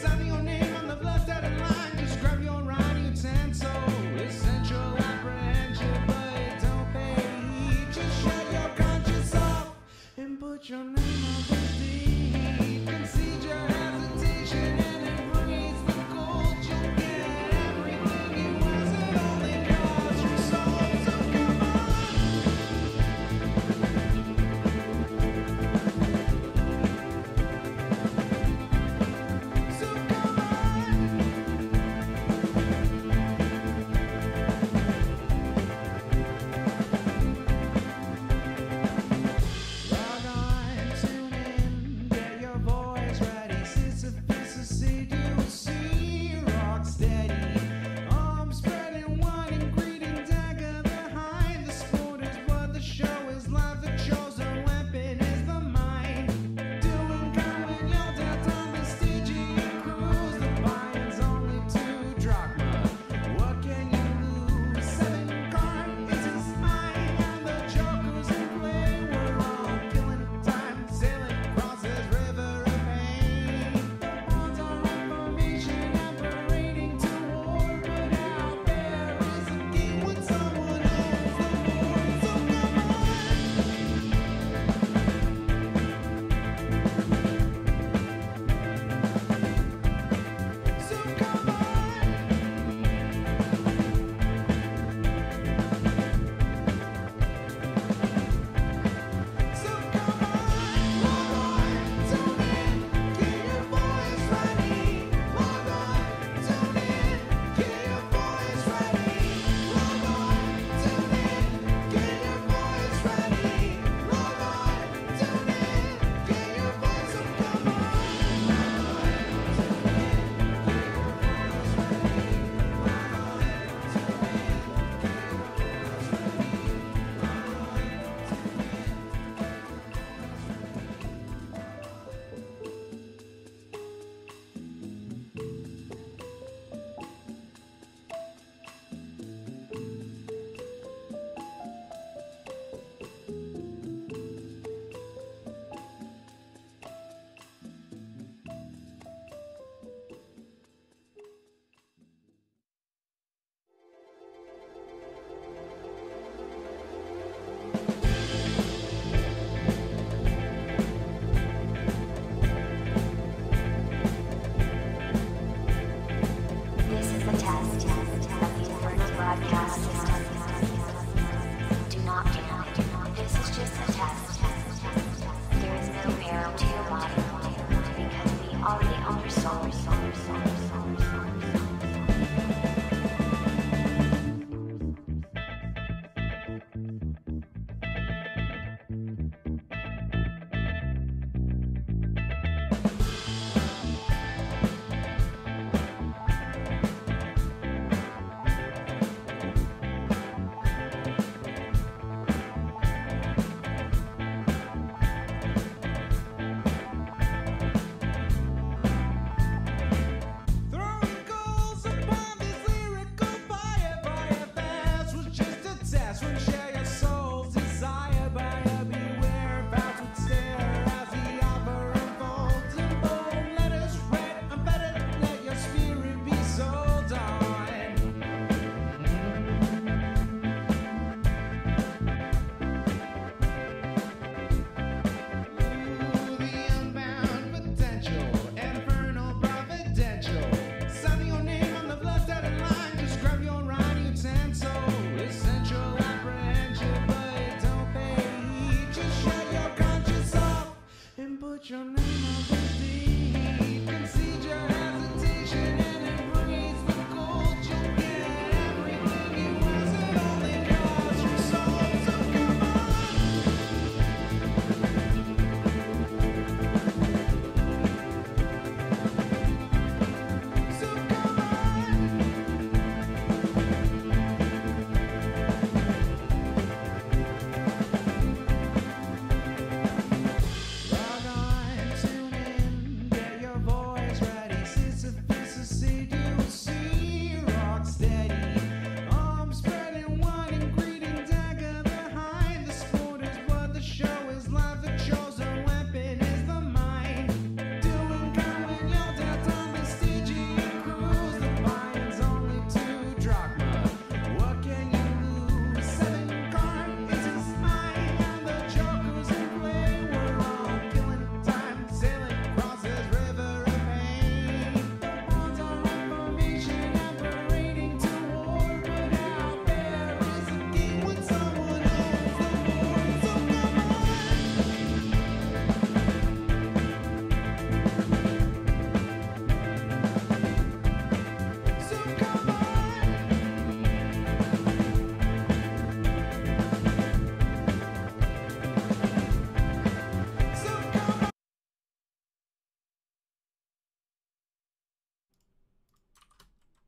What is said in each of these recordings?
Sign your name on the blood dotted line. Just grab your writing utensil. Essential apprehension.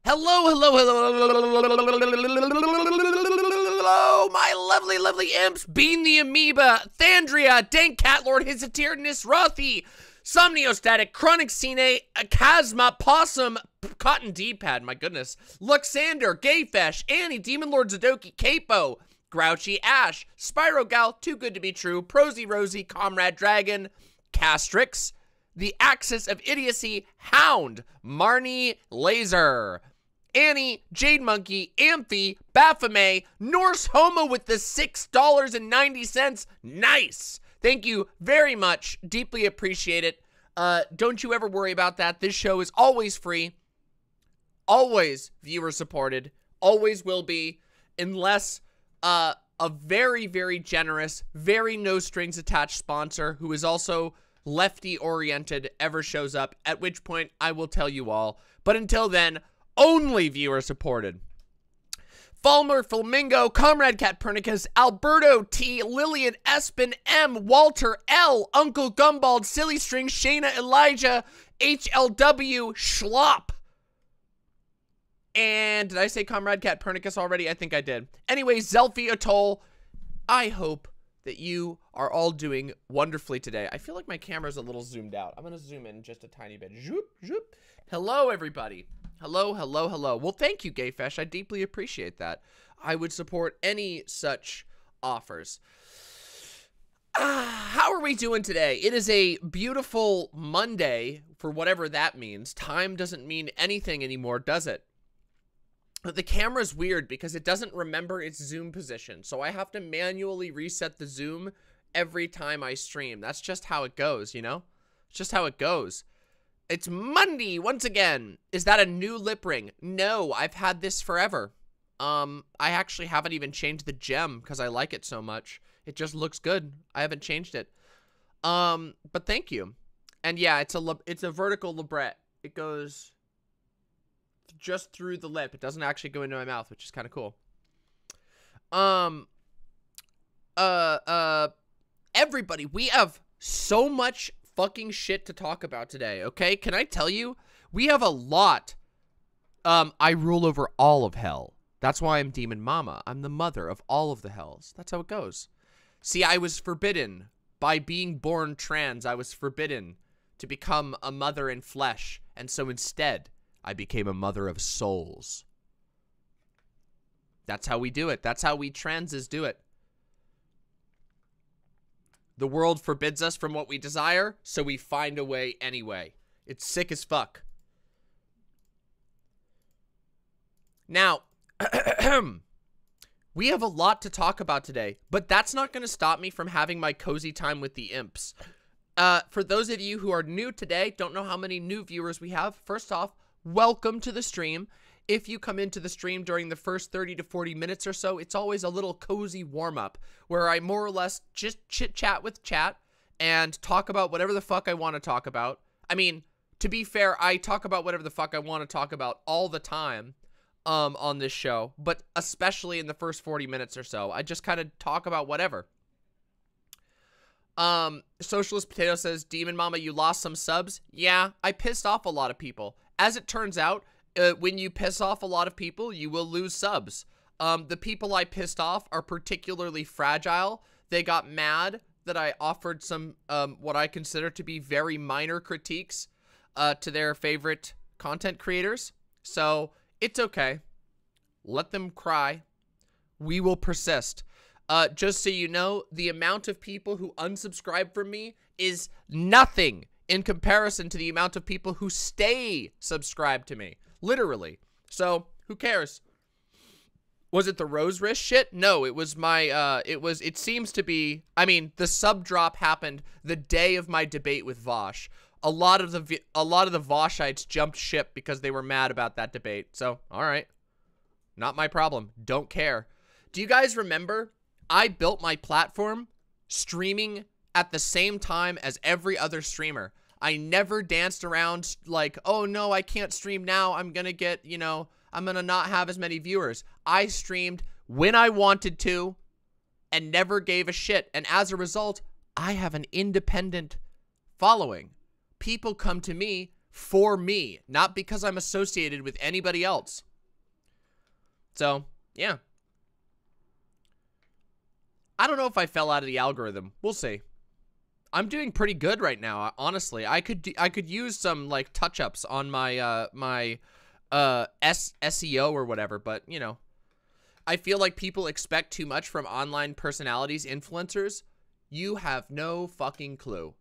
Hello, my lovely, lovely imps. Bean the Amoeba, Thandria, Dank Catlord, Hisitirnus, Rothy, Somniostatic, Chronic Cine, Chasma, Possum, Cotton D-Pad, my goodness, Luxander, Gayfesh, Annie, Demon Lord Zadoki, Capo, Grouchy Ash, Spyrogal, Too Good to Be True, Prosy Rosie, Comrade Dragon, Castrix, The Axis of Idiocy, Hound, Marnie Laser, Annie, Jade Monkey, Amphi, Baphomet, Norse Homo with the $6.90. Nice. Thank you very much. Deeply appreciate it. Don't you ever worry about that. This show is always free. Always viewer supported. Always will be. Unless a very, very generous, very no strings attached sponsor who is also lefty oriented ever shows up, at which point I will tell you all. But until then, only viewer supported. Falmer Flamingo, Comrade Catpernicus, Alberto T, Lillian Espen M, Walter L, Uncle Gumbald, Silly String, Shayna Elijah, HLW, Schlop. And did I say Comrade Catpernicus already? I think I did. Anyway, Zelfie Atoll, I hope that you are all doing wonderfully today. I feel like my camera's a little zoomed out. I'm gonna zoom in just a tiny bit. Zoop, zoop. Hello, everybody. Hello, hello, hello. Well, thank you, Gayfesh. I deeply appreciate that. I would support any such offers. How are we doing today? It is a beautiful Monday, for whatever that means. Time doesn't mean anything anymore, does it? But the camera's weird because it doesn't remember its zoom position, so I have to manually reset the zoom every time I stream. That's just how it goes, you know? It's just how it goes. It's Monday once again. Is that a new lip ring? No, I've had this forever. I actually haven't even changed the gem because I like it so much. It just looks good. I haven't changed it. But thank you. And yeah, it's a vertical libret. It goes just through the lip. It doesn't actually go into my mouth, which is kind of cool. Everybody, we have so much fucking shit to talk about today, okay? Can I tell you? We have a lot. I rule over all of hell. That's why I'm Demon Mama. I'm the mother of all of the hells. That's how it goes. See, I was forbidden. By being born trans, I was forbidden to become a mother in flesh. And so instead, I became a mother of souls. That's how we do it. That's how we transes do it. The world forbids us from what we desire, so we find a way anyway. It's sick as fuck. Now, we have a lot to talk about today, but that's not going to stop me from having my cozy time with the imps. For those of you who are new today, don't know how many new viewers we have, first off, welcome to the stream. If you come into the stream during the first 30 to 40 minutes or so, it's always a little cozy warm-up where I more or less just chit-chat with chat and talk about whatever the fuck I want to talk about. I mean, to be fair, I talk about whatever the fuck I want to talk about all the time on this show, but especially in the first 40 minutes or so. I just kind of talk about whatever. Socialist Potato says, Demon Mama, you lost some subs? Yeah, I pissed off a lot of people. As it turns out, when you piss off a lot of people, you will lose subs. The people I pissed off are particularly fragile. They got mad that I offered some, what I consider to be very minor critiques, to their favorite content creators. So, it's okay. Let them cry. We will persist. Just so you know, the amount of people who unsubscribe from me is nothing in comparison to the amount of people who stay subscribed to me. Literally. So, who cares? Was it the Rose Wrist shit? No, it was my, it seems to be, I mean, the sub drop happened the day of my debate with Vosh. A lot of the Voshites jumped ship because they were mad about that debate. So, alright. Not my problem. Don't care. Do you guys remember? I built my platform streaming at the same time as every other streamer. I never danced around like, oh no, I can't stream now. I'm gonna get, you know, I'm gonna not have as many viewers. I streamed when I wanted to and never gave a shit. And as a result, I have an independent following. People come to me for me, not because I'm associated with anybody else. So, yeah. I don't know if I fell out of the algorithm. We'll see. I'm doing pretty good right now, honestly. I could use some like touch-ups on my SEO or whatever, but you know, I feel like people expect too much from online personalities, influencers. You have no fucking clue.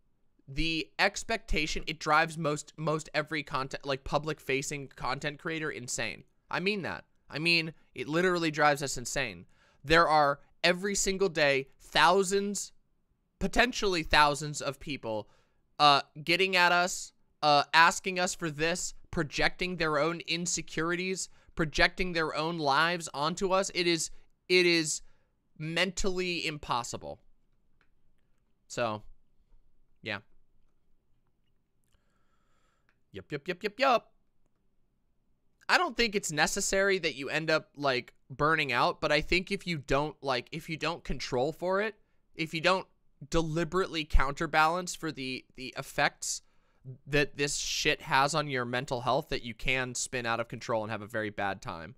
The expectation, it drives most every content, like public-facing content creator insane. I mean that. I mean, it literally drives us insane. There are every single day thousands, potentially thousands of people getting at us, asking us for this, projecting their own insecurities, projecting their own lives onto us. It is mentally impossible. So, yeah. Yup. I don't think it's necessary that you end up like burning out, but I think if you don't control for it, if you don't deliberately counterbalance for the effects that this shit has on your mental health, that you can spin out of control and have a very bad time.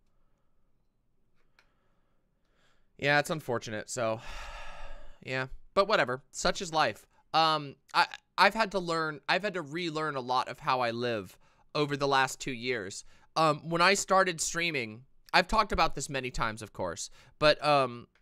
Yeah, it's unfortunate. So, yeah, but whatever. Such is life. I've had to relearn a lot of how I live over the last 2 years. When I started streaming, I've talked about this many times, of course, but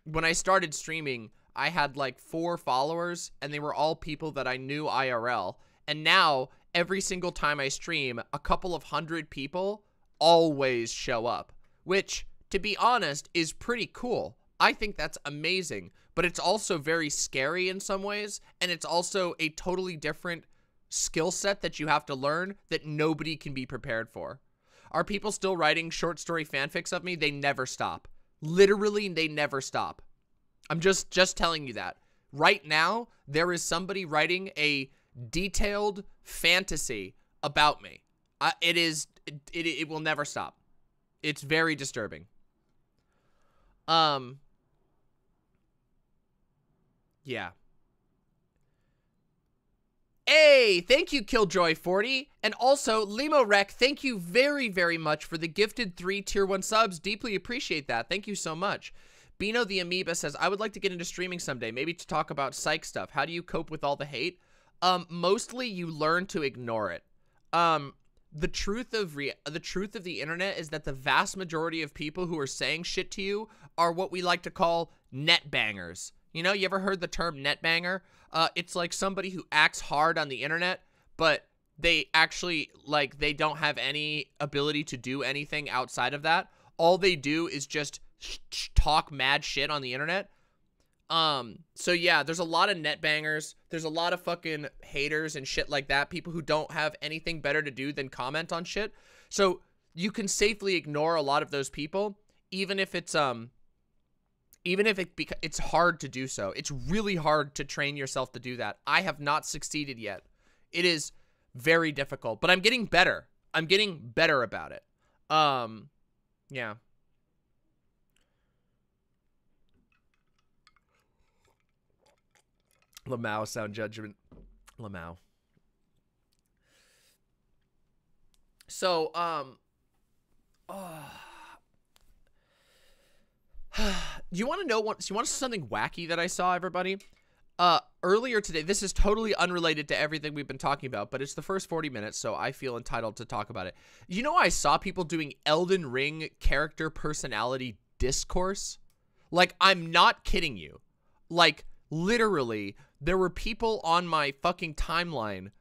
when I started streaming, I had like 4 followers, and they were all people that I knew IRL. And now, every single time I stream, a couple of hundred people always show up, which, to be honest, is pretty cool. I think that's amazing, but it's also very scary in some ways, and it's also a totally different skill set that you have to learn that nobody can be prepared for. Are people still writing short story fanfics of me? They never stop. Literally, they never stop. I'm just telling you that. Right now, there is somebody writing a detailed fantasy about me. It will never stop. It's very disturbing. Yeah. Hey, thank you, Killjoy40. And also, Limo Rec, thank you very, very much for the gifted 3 tier 1 subs. Deeply appreciate that. Thank you so much. Bino the Amoeba says, I would like to get into streaming someday, maybe to talk about psych stuff. How do you cope with all the hate? Mostly you learn to ignore it. The truth of the internet is that the vast majority of people who are saying shit to you are what we like to call net bangers. You know, you ever heard the term net banger? It's like somebody who acts hard on the internet, but they actually, like, they don't have any ability to do anything outside of that. All they do is just talk mad shit on the internet. So yeah, there's a lot of net bangers. There's a lot of fucking haters and shit like that. People who don't have anything better to do than comment on shit. So you can safely ignore a lot of those people, even if it's, it's hard to do so. It's really hard to train yourself to do that. I have not succeeded yet. It is very difficult, but I'm getting better. I'm getting better about it. Yeah. Lamau sound judgment. Lamau. So, you want to know what? You want something wacky that I saw, everybody? Earlier today, this is totally unrelated to everything we've been talking about, but it's the first 40 minutes, so I feel entitled to talk about it. You know, I saw people doing Elden Ring character personality discourse. Like, I'm not kidding you. Like, literally, there were people on my fucking timeline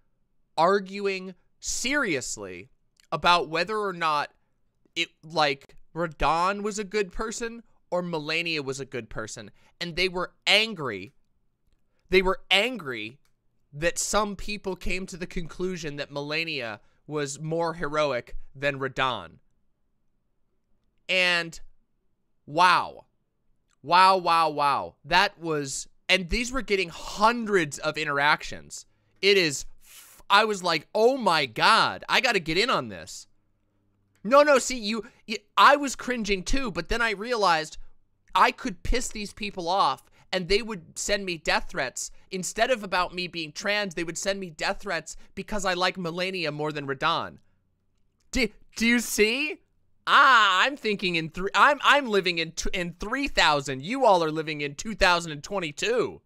arguing seriously about whether or not it, like, Radon was a good person or Melania was a good person. And they were angry. They were angry that some people came to the conclusion that Melania was more heroic than Radon. And wow. Wow. That was... And these were getting hundreds of interactions. It is... I was like, oh my god, I gotta get in on this. No, see, I was cringing too, but then I realized I could piss these people off, and they would send me death threats. Instead of about me being trans, they would send me death threats because I like Melania more than Radon. Do you see? I'm thinking in I'm living in 3000. You all are living in 2022.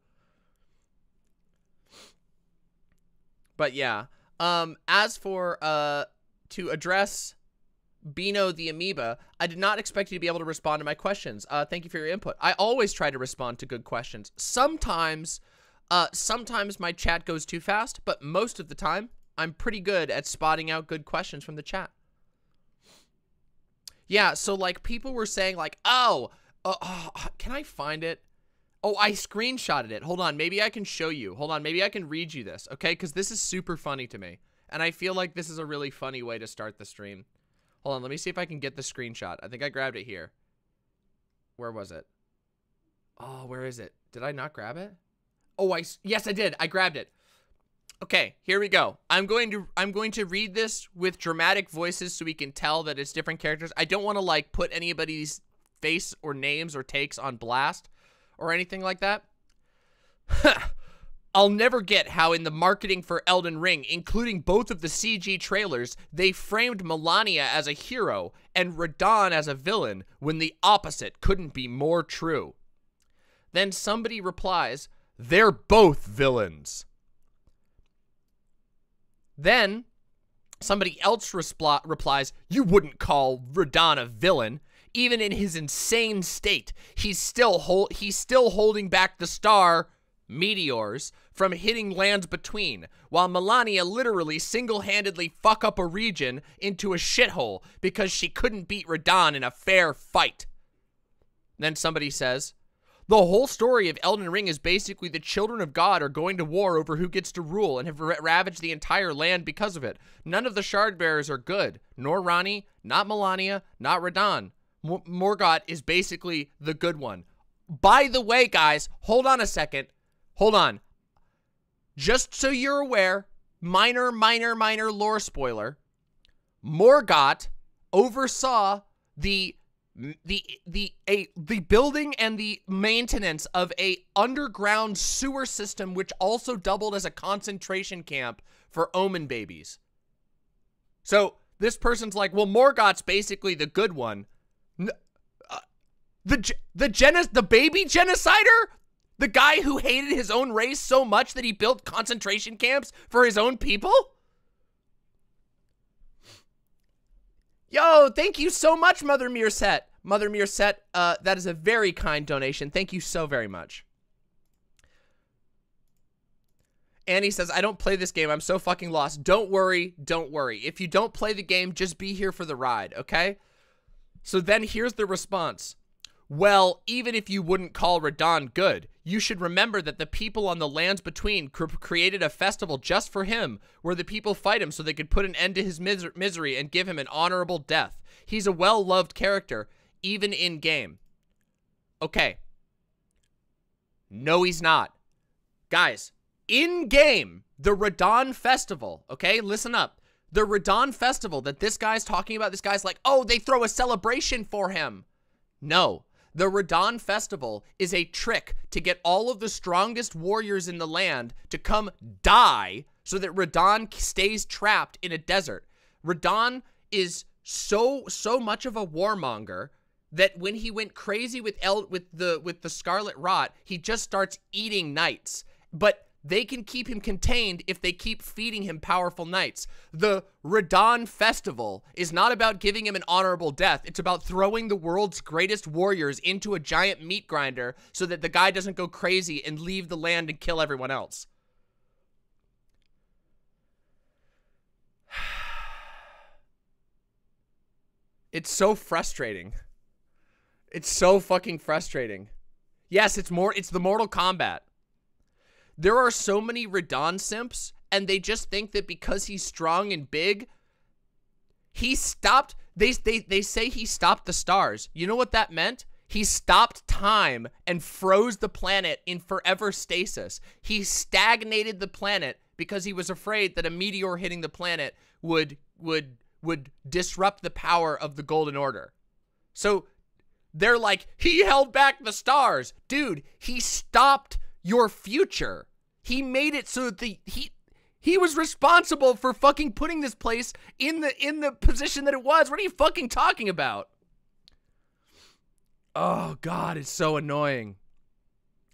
But yeah, as for to address Bino the Amoeba, I did not expect you to be able to respond to my questions. Thank you for your input. I always try to respond to good questions. Sometimes my chat goes too fast, but most of the time, I'm pretty good at spotting out good questions from the chat. Yeah, so like people were saying like, oh, can I find it? Oh, I screenshotted it. Hold on, maybe I can show you. Hold on, maybe I can read you this, okay? Because this is super funny to me. And I feel like this is a really funny way to start the stream. Hold on, let me see if I can get the screenshot. I think I grabbed it here. Where was it? Oh, where is it? Did I not grab it? Oh, yes, I did. I grabbed it. Okay, here we go. I'm going to read this with dramatic voices so we can tell that it's different characters. I don't want to like put anybody's face or names or takes on blast or anything like that. I'll never get how in the marketing for Elden Ring, including both of the CG trailers, they framed Melania as a hero and Radon as a villain when the opposite couldn't be more true. Then somebody replies, they're both villains. Then somebody else replies, you wouldn't call Radon a villain. Even in his insane state, he's still holding back the star meteors from hitting lands between, while Melania literally single-handedly fuck up a region into a shithole because she couldn't beat Radon in a fair fight. Then somebody says, the whole story of Elden Ring is basically the children of God are going to war over who gets to rule and have ravaged the entire land because of it. None of the shard bearers are good, nor Ranni, not Melania, not Radon. Morgott is basically the good one. By the way, guys, hold on a second. Hold on. Just so you're aware, minor lore spoiler. Morgott oversaw the building and the maintenance of a underground sewer system which also doubled as a concentration camp for Omen babies. So this person's like, well, Morgott's basically the good one. The baby genocider? The guy who hated his own race so much that he built concentration camps for his own people? Yo, thank you so much, Mother Meerset. Mother Meerset, that is a very kind donation. Thank you so very much. Annie says, I don't play this game. I'm so fucking lost. Don't worry. Don't worry. If you don't play the game, just be here for the ride, okay? So then here's the response. Well, even if you wouldn't call Radon good, you should remember that the people on the lands between created a festival just for him, where the people fight him so they could put an end to his misery and give him an honorable death. He's a well-loved character, even in-game. Okay. No, he's not. Guys, in-game, the Radon Festival, okay, listen up. The Radon Festival that this guy's talking about, this guy's like, oh, they throw a celebration for him. No. The Radon Festival is a trick to get all of the strongest warriors in the land to come die so that Radon stays trapped in a desert. Radon is so much of a warmonger that when he went crazy with the Scarlet Rot, he just starts eating knights. But they can keep him contained if they keep feeding him powerful knights. The Radon Festival is not about giving him an honorable death. It's about throwing the world's greatest warriors into a giant meat grinder so that the guy doesn't go crazy and leave the land and kill everyone else. It's so frustrating. It's so fucking frustrating. Yes, it's the Mortal Kombat. There are so many Radon simps, and they just think that because he's strong and big, he stopped, they say he stopped the stars. You know what that meant? He stopped time and froze the planet in forever stasis. He stagnated the planet because he was afraid that a meteor hitting the planet would disrupt the power of the Golden Order. So they're like, he held back the stars. Dude, he stopped your future. He made it so that he was responsible for fucking putting this place in the position that it was. What are you fucking talking about? Oh God, it's so annoying.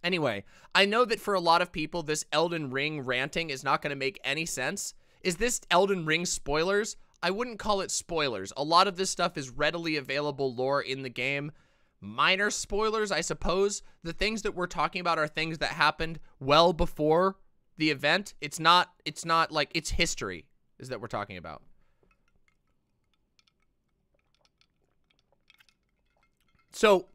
Anyway, I know that for a lot of people, this Elden Ring ranting is not going to make any sense. Is this Elden Ring spoilers? I wouldn't call it spoilers. A lot of this stuff is readily available lore in the game. Minor spoilers, I suppose. The things that we're talking about are things that happened well before the event. It's not like, it's history is that we're talking about. So,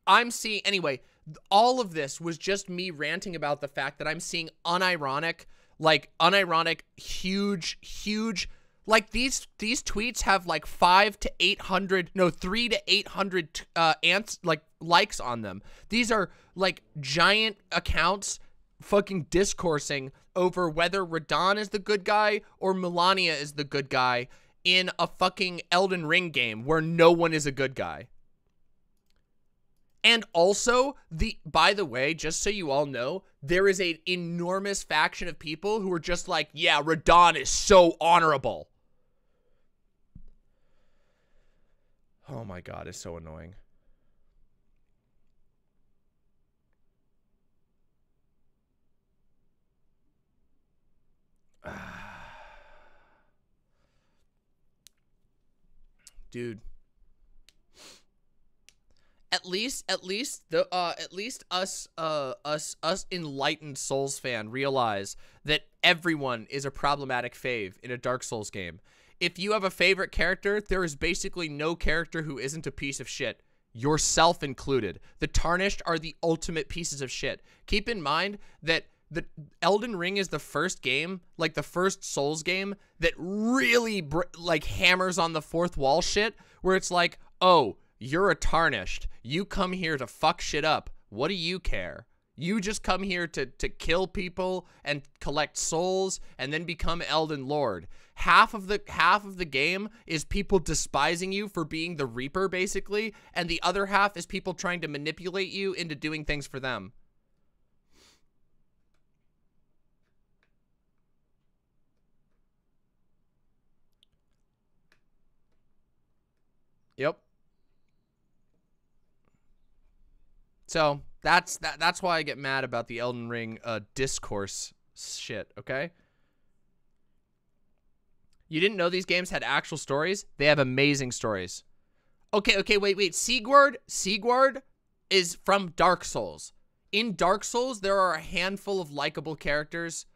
I'm seeing, anyway, all of this was just me ranting about the fact that I'm seeing unironic, huge, like these tweets have like 3 to 800 likes on them. These are like giant accounts fucking discoursing over whether Radahn is the good guy or Melania is the good guy in a fucking Elden Ring game where no one is a good guy. And also, by the way, just so you all know, there is an enormous faction of people who are just like, yeah, Radahn is so honorable. Oh my God, it's so annoying. Dude. At least us enlightened Souls fan realize that everyone is a problematic fave in a Dark Souls game. If you have a favorite character, there is basically no character who isn't a piece of shit, yourself included. The Tarnished are the ultimate pieces of shit. Keep in mind that the Elden Ring is the first game, like the first Souls game, that really like hammers on the fourth wall shit, where it's like, oh, you're a Tarnished. You come here to fuck shit up. What do you care? You just come here to kill people and collect souls and then become Elden Lord. Half of the game is people despising you for being the Reaper, basically, and the other half is people trying to manipulate you into doing things for them. Yep. So that's why I get mad about the Elden Ring discourse shit, okay? You didn't know these games had actual stories? They have amazing stories. Okay, wait. Sigurd is from Dark Souls. In Dark Souls, there are a handful of likable characters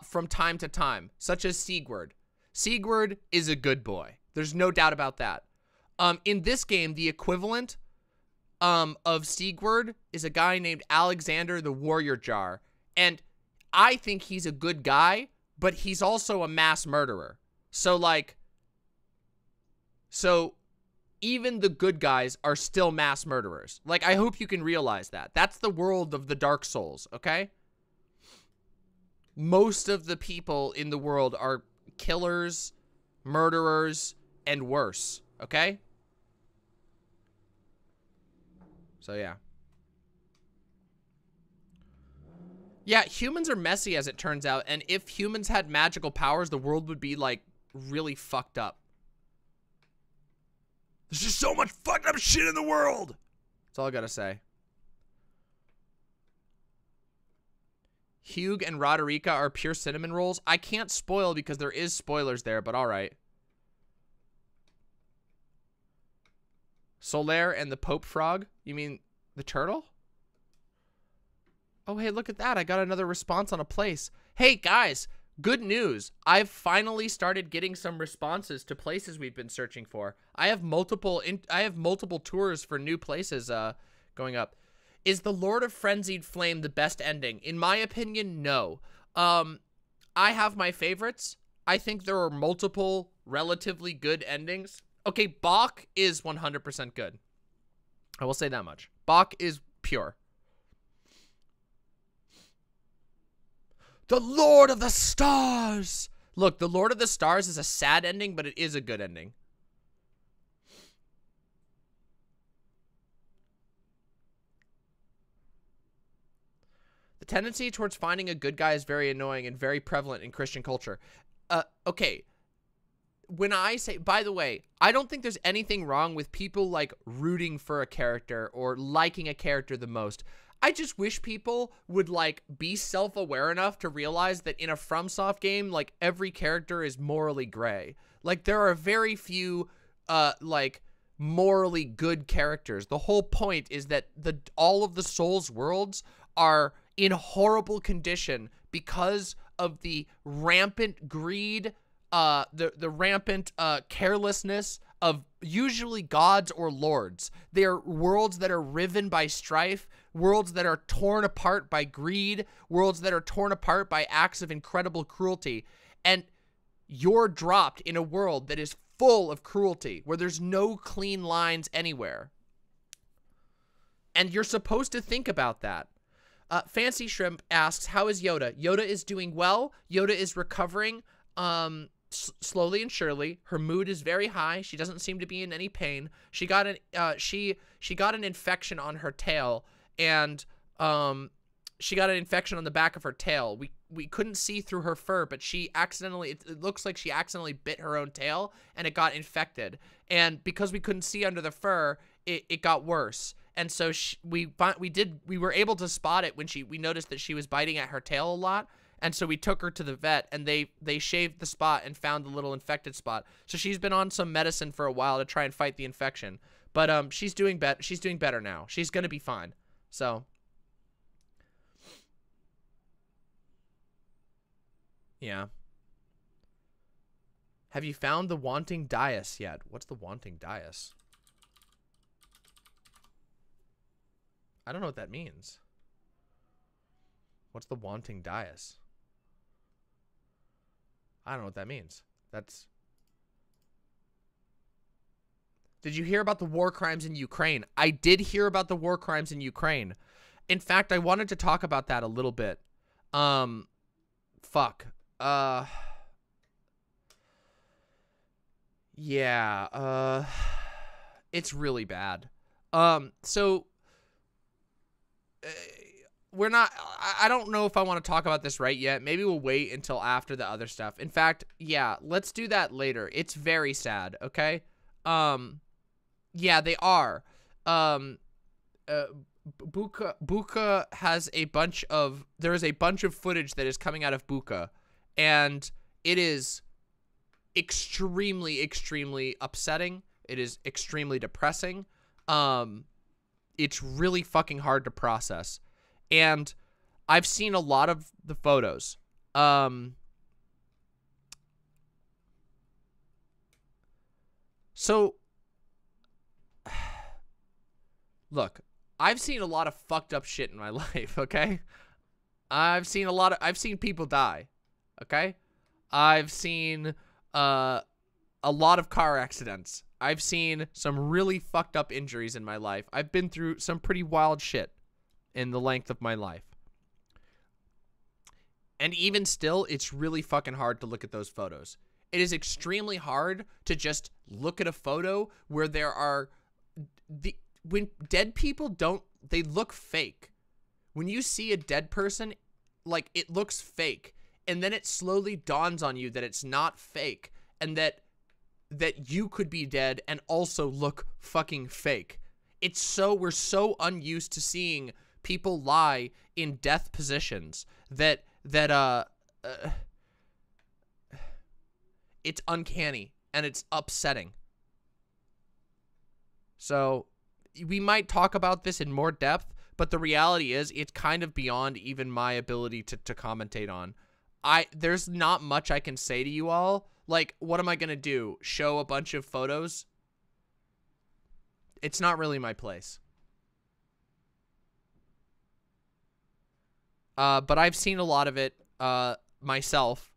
from time to time, such as Sigurd. Sigurd is a good boy. There's no doubt about that. In this game, the equivalent of Sigurd is a guy named Alexander the Warrior Jar. And I think he's a good guy, but he's also a mass murderer. So even the good guys are still mass murderers. Like, I hope you can realize that. That's the world of the Dark Souls, okay? Most of the people in the world are killers, murderers, and worse, okay? So, yeah. Yeah, humans are messy, as it turns out, and if humans had magical powers, the world would be, like, really fucked up. There's just so much fucked up shit in the world! That's all I gotta say. Hugh and Roderica are pure cinnamon rolls. I can't spoil because there is spoilers there, but alright. Solaire and the Pope Frog? You mean the turtle? Oh, hey, look at that. I got another response on a place. Hey, guys, good news. I've finally started getting some responses to places we've been searching for. I have multiple tours for new places going up. Is the Lord of Frenzied Flame the best ending? In my opinion, no. I have my favorites. I think there are multiple relatively good endings. Okay, Bach is 100% good. I will say that much. Bach is pure. The Lord of the Stars! Look, the Lord of the Stars is a sad ending, but it is a good ending. tendency towards finding a good guy is very annoying and very prevalent in Christian culture. Okay. When I say, by the way, I don't think there's anything wrong with people like rooting for a character or liking a character the most. I just wish people would like be self-aware enough to realize that in a FromSoft game, like every character is morally gray. Like there are very few like morally good characters. The whole point is that all of the Souls worlds are in horrible condition because of the rampant greed, the rampant carelessness of usually gods or lords. They are worlds that are riven by strife, worlds that are torn apart by greed, worlds that are torn apart by acts of incredible cruelty. And you're dropped in a world that is full of cruelty, where there's no clean lines anywhere. And you're supposed to think about that. Fancy Shrimp asks, how is Yoda? Yoda is doing well. Yoda is recovering slowly and surely. Her mood is very high. She doesn't seem to be in any pain. She got an infection on her tail, and she got an infection on the back of her tail. We couldn't see through her fur, but she accidentally, it looks like she accidentally bit her own tail and it got infected. And because we couldn't see under the fur, it got worse. And so we were able to spot it when we noticed that she was biting at her tail a lot. And so we took her to the vet, and they shaved the spot and found the little infected spot. So she's been on some medicine for a while to try and fight the infection. But she's doing better now. She's gonna be fine. So yeah. Have you found the wanting dais yet? What's the wanting dais? I don't know what that means. What's the wanting dais? I don't know what that means. Did you hear about the war crimes in Ukraine? I did hear about the war crimes in Ukraine. In fact, I wanted to talk about that a little bit. Fuck. Yeah, it's really bad. So we're not, I don't know if I want to talk about this right yet. Maybe we'll wait until after the other stuff. In fact, yeah, let's do that later. It's very sad, okay? Yeah, they are. Buka has a bunch of, there is a bunch of footage that is coming out of Buka, and it is extremely, extremely upsetting. It is extremely depressing. It's really fucking hard to process. And I've seen a lot of the photos. So, look, I've seen a lot of fucked up shit in my life, okay? I've seen people die, okay? I've seen a lot of car accidents. I've seen some really fucked up injuries in my life. I've been through some pretty wild shit in the length of my life. And even still, it's really fucking hard to look at those photos. It is extremely hard to just look at a photo where there are when dead people they look fake. When you see a dead person, like, it looks fake, and then it slowly dawns on you that it's not fake, and that you could be dead and also look fucking fake. We're so unused to seeing people lie in death positions that it's uncanny and it's upsetting. So we might talk about this in more depth, but the reality is it's kind of beyond even my ability to commentate on. There's not much I can say to you all. Like, what am I gonna do? Show a bunch of photos? It's not really my place. But I've seen a lot of it myself,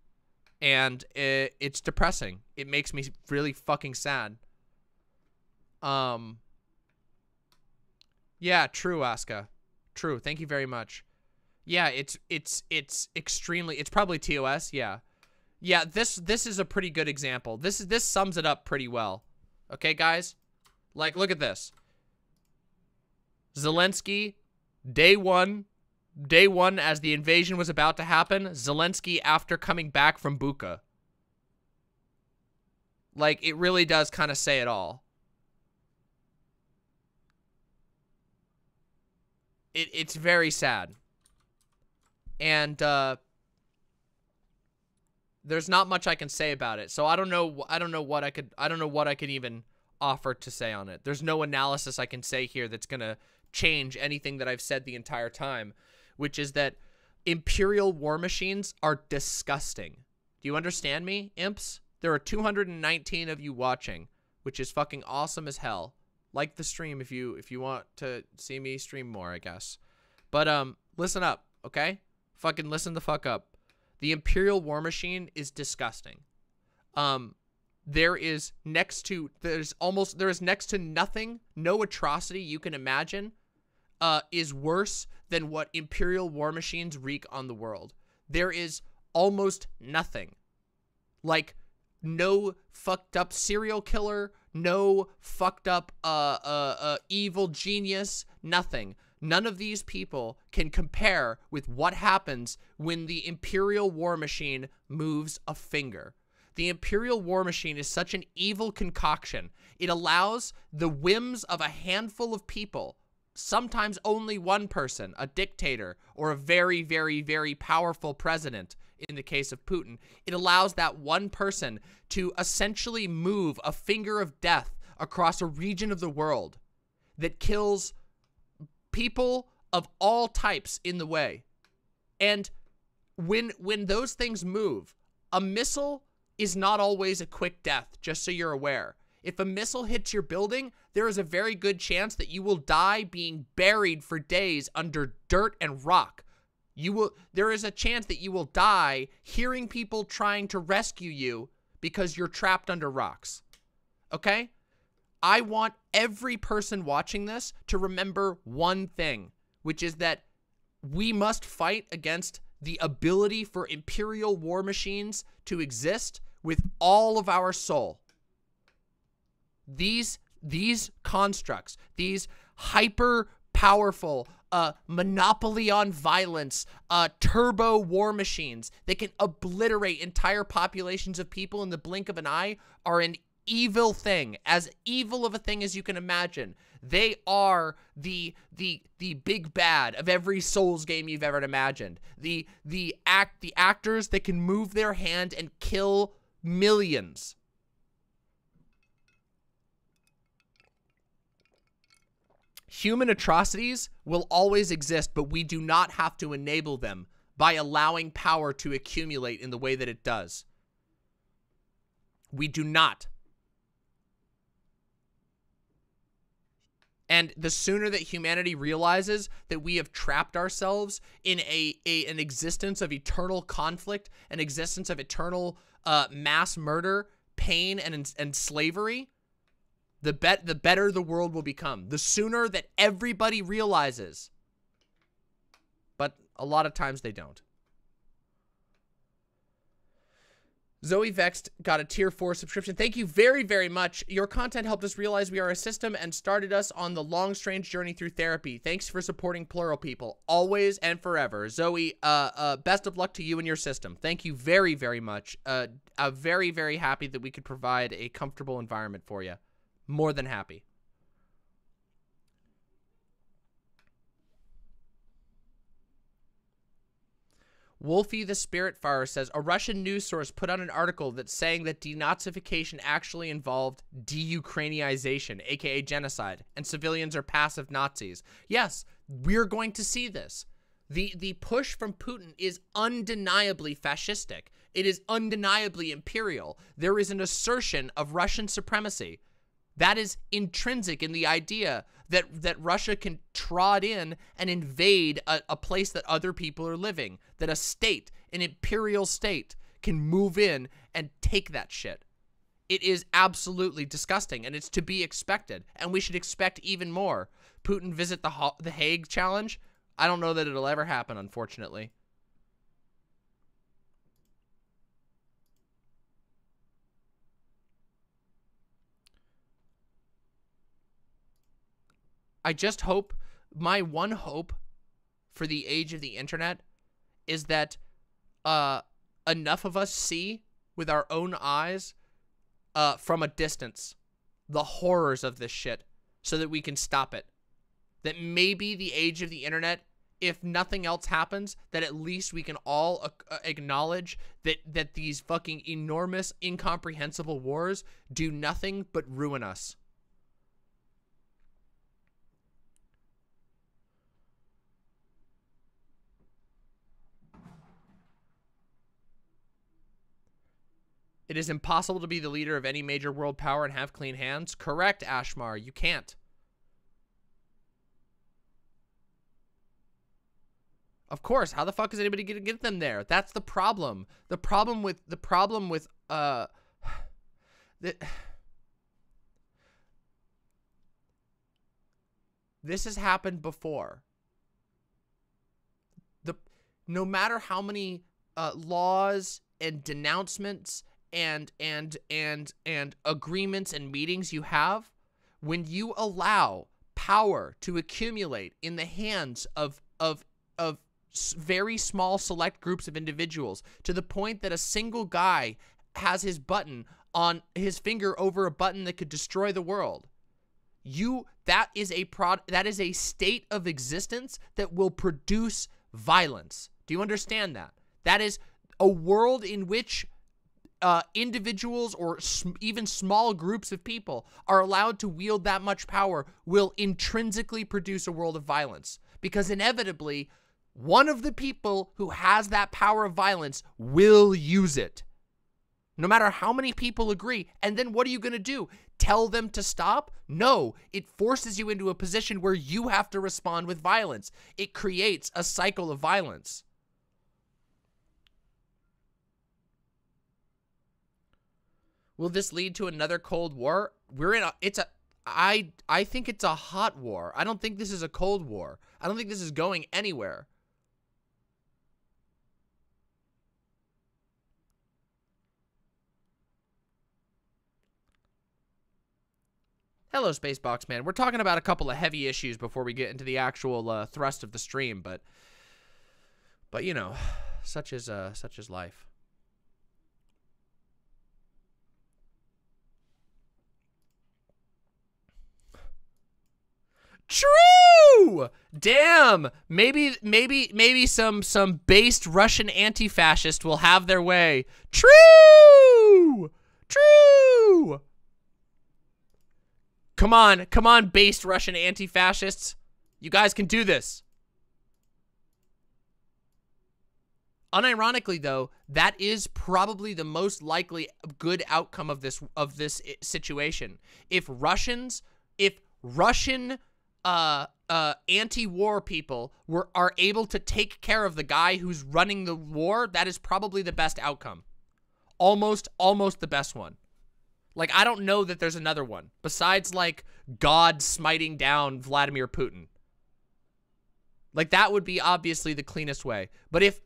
and it's depressing. It makes me really fucking sad. Yeah, true, Asuka. True. Thank you very much. Yeah, it's extremely, it's probably TOS, yeah. Yeah, this is a pretty good example. This sums it up pretty well. Okay, guys? Like, look at this. Zelensky, day 1, Day one, as the invasion was about to happen, Zelensky after coming back from Bucha. Like, it really does kind of say it all. It's very sad. And, there's not much I can say about it. So I don't know what I could even offer to say on it. There's no analysis I can say here that's going to change anything that I've said the entire time, which is that Imperial war machines are disgusting. Do you understand me, imps? There are 219 of you watching, which is fucking awesome as hell. Like the stream if you want to see me stream more, I guess. But listen up, okay? Fucking listen the fuck up. The Imperial war machine is disgusting. There is next to nothing, no atrocity you can imagine is worse than what Imperial war machines wreak on the world. There is almost nothing. Like, no fucked up serial killer, no fucked up evil genius, nothing. None of these people can compare with what happens when the Imperial war machine moves a finger. The Imperial war machine is such an evil concoction. It allows the whims of a handful of people, sometimes only one person, a dictator, or a very, very, very powerful president, in the case of Putin. It allows that one person to essentially move a finger of death across a region of the world that kills people of all types in the way. And when those things move, a missile is not always a quick death, just so you're aware. If a missile hits your building, there is a very good chance that you will die being buried for days under dirt and rock. There is a chance that you will die hearing people trying to rescue you because you're trapped under rocks. Okay? I want every person watching this to remember one thing, which is that we must fight against the ability for Imperial war machines to exist with all of our soul. These constructs, these hyper powerful monopoly on violence, turbo war machines that can obliterate entire populations of people in the blink of an eye are an evil thing, as evil of a thing as you can imagine. They are the big bad of every Souls game you've ever imagined. The actors that can move their hand and kill millions. Human atrocities will always exist, but we do not have to enable them by allowing power to accumulate in the way that it does. We do not. And the sooner that humanity realizes that we have trapped ourselves in an existence of eternal conflict, an existence of eternal mass murder, pain, and slavery, the better the world will become. The sooner that everybody realizes. But a lot of times they don't. Zoe Vexed got a tier 4 subscription. Thank you very, very much. Your content helped us realize we are a system and started us on the long, strange journey through therapy. Thanks for supporting plural people, always and forever. Zoe, best of luck to you and your system. Thank you very, very much. I'm very, very happy that we could provide a comfortable environment for you. More than happy. Wolfie the Spiritfarer says, a Russian news source put out an article that's saying that denazification actually involved de-Ukrainianization, aka genocide, and civilians are passive Nazis. Yes, we're going to see this. The push from Putin is undeniably fascistic. It is undeniably imperial. There is an assertion of Russian supremacy. That is intrinsic in the idea that Russia can trot in and invade a place that other people are living, that a state, an imperial state, can move in and take that shit. It is absolutely disgusting, and it's to be expected, and we should expect even more. Putin visit the Hague challenge? I don't know that it'll ever happen, unfortunately. I just hope, my one hope for the age of the internet is that enough of us see with our own eyes from a distance the horrors of this shit so that we can stop it. That maybe the age of the internet, if nothing else happens, that at least we can all acknowledge that these fucking enormous, incomprehensible wars do nothing but ruin us. It is impossible to be the leader of any major world power and have clean hands. Correct, Ashmar. You can't. Of course. How the fuck is anybody gonna get them there? That's the problem. The problem with this has happened before. No matter how many laws and denouncements and agreements and meetings you have, when you allow power to accumulate in the hands of very small select groups of individuals to the point that a single guy has his button on his finger over a button that could destroy the world, that is a state of existence that will produce violence. Do you understand that? That is a world in which individuals or even small groups of people are allowed to wield that much power will intrinsically produce a world of violence, because inevitably one of the people who has that power of violence will use it, no matter how many people agree. And then what are you going to do? Tell them to stop? No, it forces you into a position where you have to respond with violence. It creates a cycle of violence. Will this lead to another Cold War? I think it's a hot war. I don't think this is a Cold War. I don't think this is going anywhere. Hello, Spacebox Man. We're talking about a couple of heavy issues before we get into the actual thrust of the stream, but you know, such is life. True! Damn! Maybe some based Russian anti-fascist will have their way. True! True! Come on, based Russian anti-fascists. You guys can do this. Unironically, though, that is probably the most likely good outcome of this situation. If Russian anti-war people are able to take care of the guy who's running the war, that is probably the best outcome. Almost the best one. Like, I don't know that there's another one besides, like, God smiting down Vladimir Putin. Like, that would be obviously the cleanest way. But if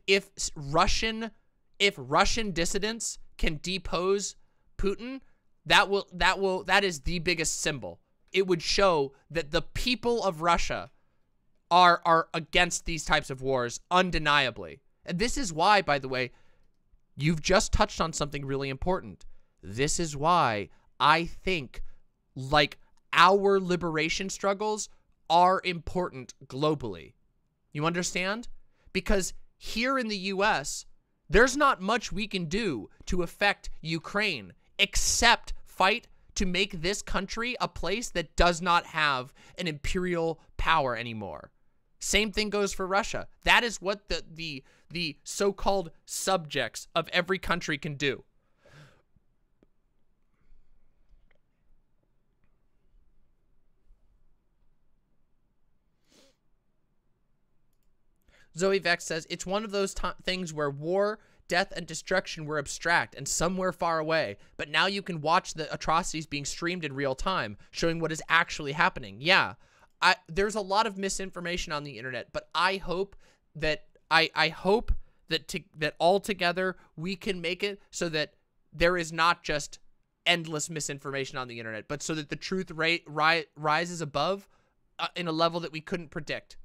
Russian dissidents can depose Putin, that is the biggest symbol. It would show that the people of Russia are against these types of wars undeniably. And this is why, by the way, you've just touched on something really important. This is why I think, like, our liberation struggles are important globally. You understand? Because here in the US, there's not much we can do to affect Ukraine except fight to make this country a place that does not have an imperial power anymore. Same thing goes for Russia. That is what the so-called subjects of every country can do. Zoe Vex says, it's one of those things where war, death, and destruction were abstract and somewhere far away, but now you can watch the atrocities being streamed in real time, showing what is actually happening. Yeah, there's a lot of misinformation on the internet, but I hope that that all together we can make it so that there is not just endless misinformation on the internet, but so that the truth rises above in a level that we couldn't predict.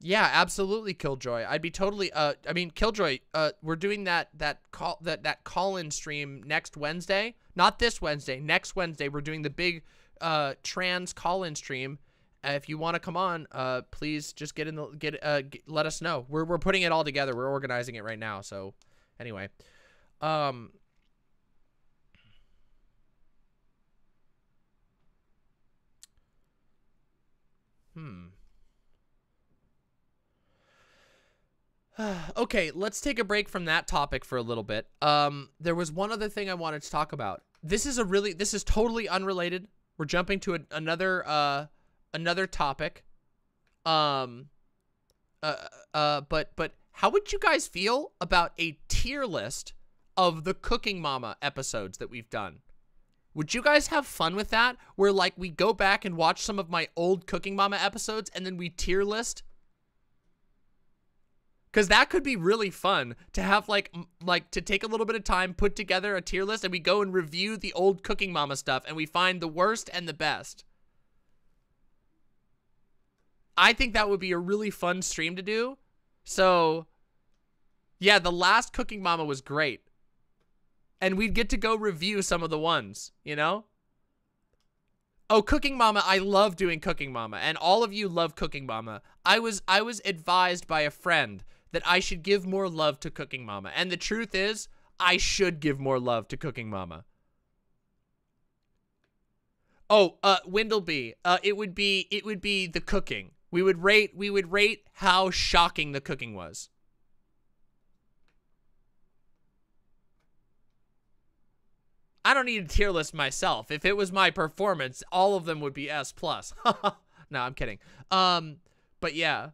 Yeah, absolutely, Killjoy. I'd be totally I mean, Killjoy, we're doing that call-in stream next Wednesday. Not this Wednesday, next Wednesday. We're doing the big trans call-in stream. If you want to come on, please just let us know. We're putting it all together. We're organizing it right now. So, anyway, Okay, let's take a break from that topic for a little bit. There was one other thing I wanted to talk about. This is totally unrelated. We're jumping to another topic. But how would you guys feel about a tier list of the Cooking Mama episodes that we've done? Would you guys have fun with that? Where like we go back and watch some of my old Cooking Mama episodes and then we tier list? Because that could be really fun to have like to take a little bit of time, put together a tier list, and we go and review the old Cooking Mama stuff and we find the worst and the best. I think that would be a really fun stream to do. So, yeah, the last Cooking Mama was great. And we'd get to go review some of the ones, you know? Oh, Cooking Mama, I love doing Cooking Mama, and all of you love Cooking Mama. I was advised by a friend that I should give more love to Cooking Mama, and the truth is, I should give more love to Cooking Mama. Oh, Windleby, it would be the cooking. We would rate how shocking the cooking was. I don't need a tier list myself. If it was my performance, all of them would be S+. No, I'm kidding. But yeah.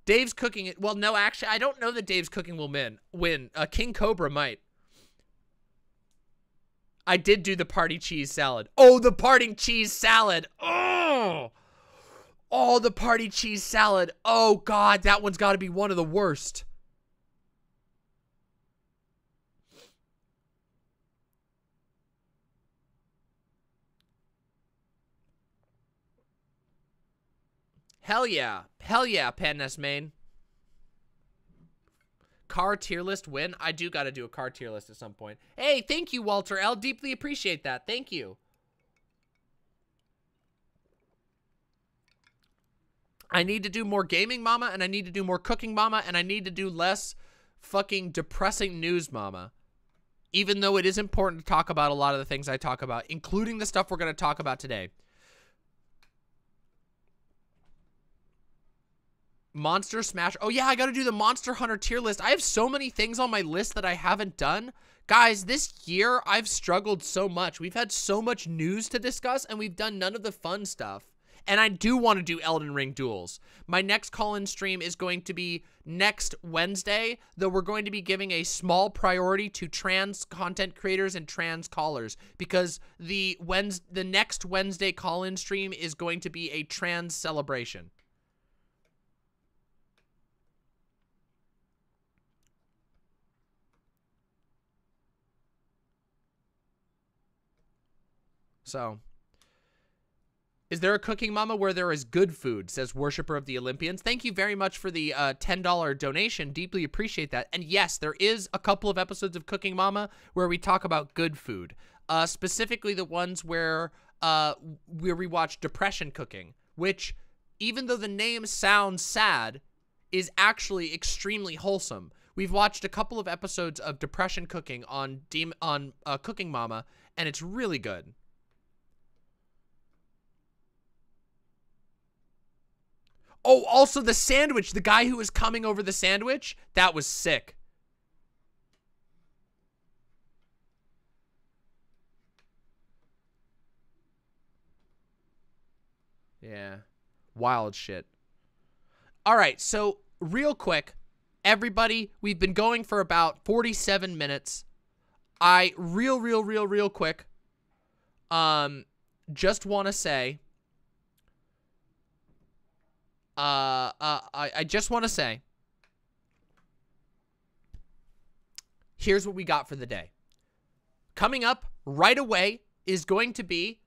Dave's cooking, well, no, actually, I don't know that Dave's cooking will win. King Cobra might. I did do the party cheese salad. Oh, the party cheese salad. Oh, the party cheese salad. Oh, God, that one's got to be one of the worst. Hell yeah, Padness Main. Car tier list win? I do gotta do a car tier list at some point. Hey, thank you, Walter L. Deeply appreciate that. Thank you. I need to do more Gaming Mama, and I need to do more Cooking Mama, and I need to do less fucking depressing news Mama. Even though it is important to talk about a lot of the things I talk about, including the stuff we're gonna talk about today. Monster Smash. Oh, yeah, I got to do the Monster Hunter tier list. I have so many things on my list that I haven't done. Guys, this year, I've struggled so much. We've had so much news to discuss, and we've done none of the fun stuff. And I do want to do Elden Ring duels. My next call-in stream is going to be next Wednesday, though we're going to be giving a small priority to trans content creators and trans callers, because the next Wednesday call-in stream is going to be a trans celebration. So, is there a Cooking Mama where there is good food, says Worshipper of the Olympians. Thank you very much for the $10 donation. Deeply appreciate that. And yes, there is a couple of episodes of Cooking Mama where we talk about good food. Specifically the ones where we watch Depression Cooking, which, even though the name sounds sad, is actually extremely wholesome. We've watched a couple of episodes of Depression Cooking on Cooking Mama, and it's really good. Oh, also the sandwich. The guy who was coming over the sandwich. That was sick. Yeah. Wild shit. All right. So real quick, everybody, we've been going for about 47 minutes. Real quick, just want to say, I just want to say, here's what we got for the day. Coming up right away is going to be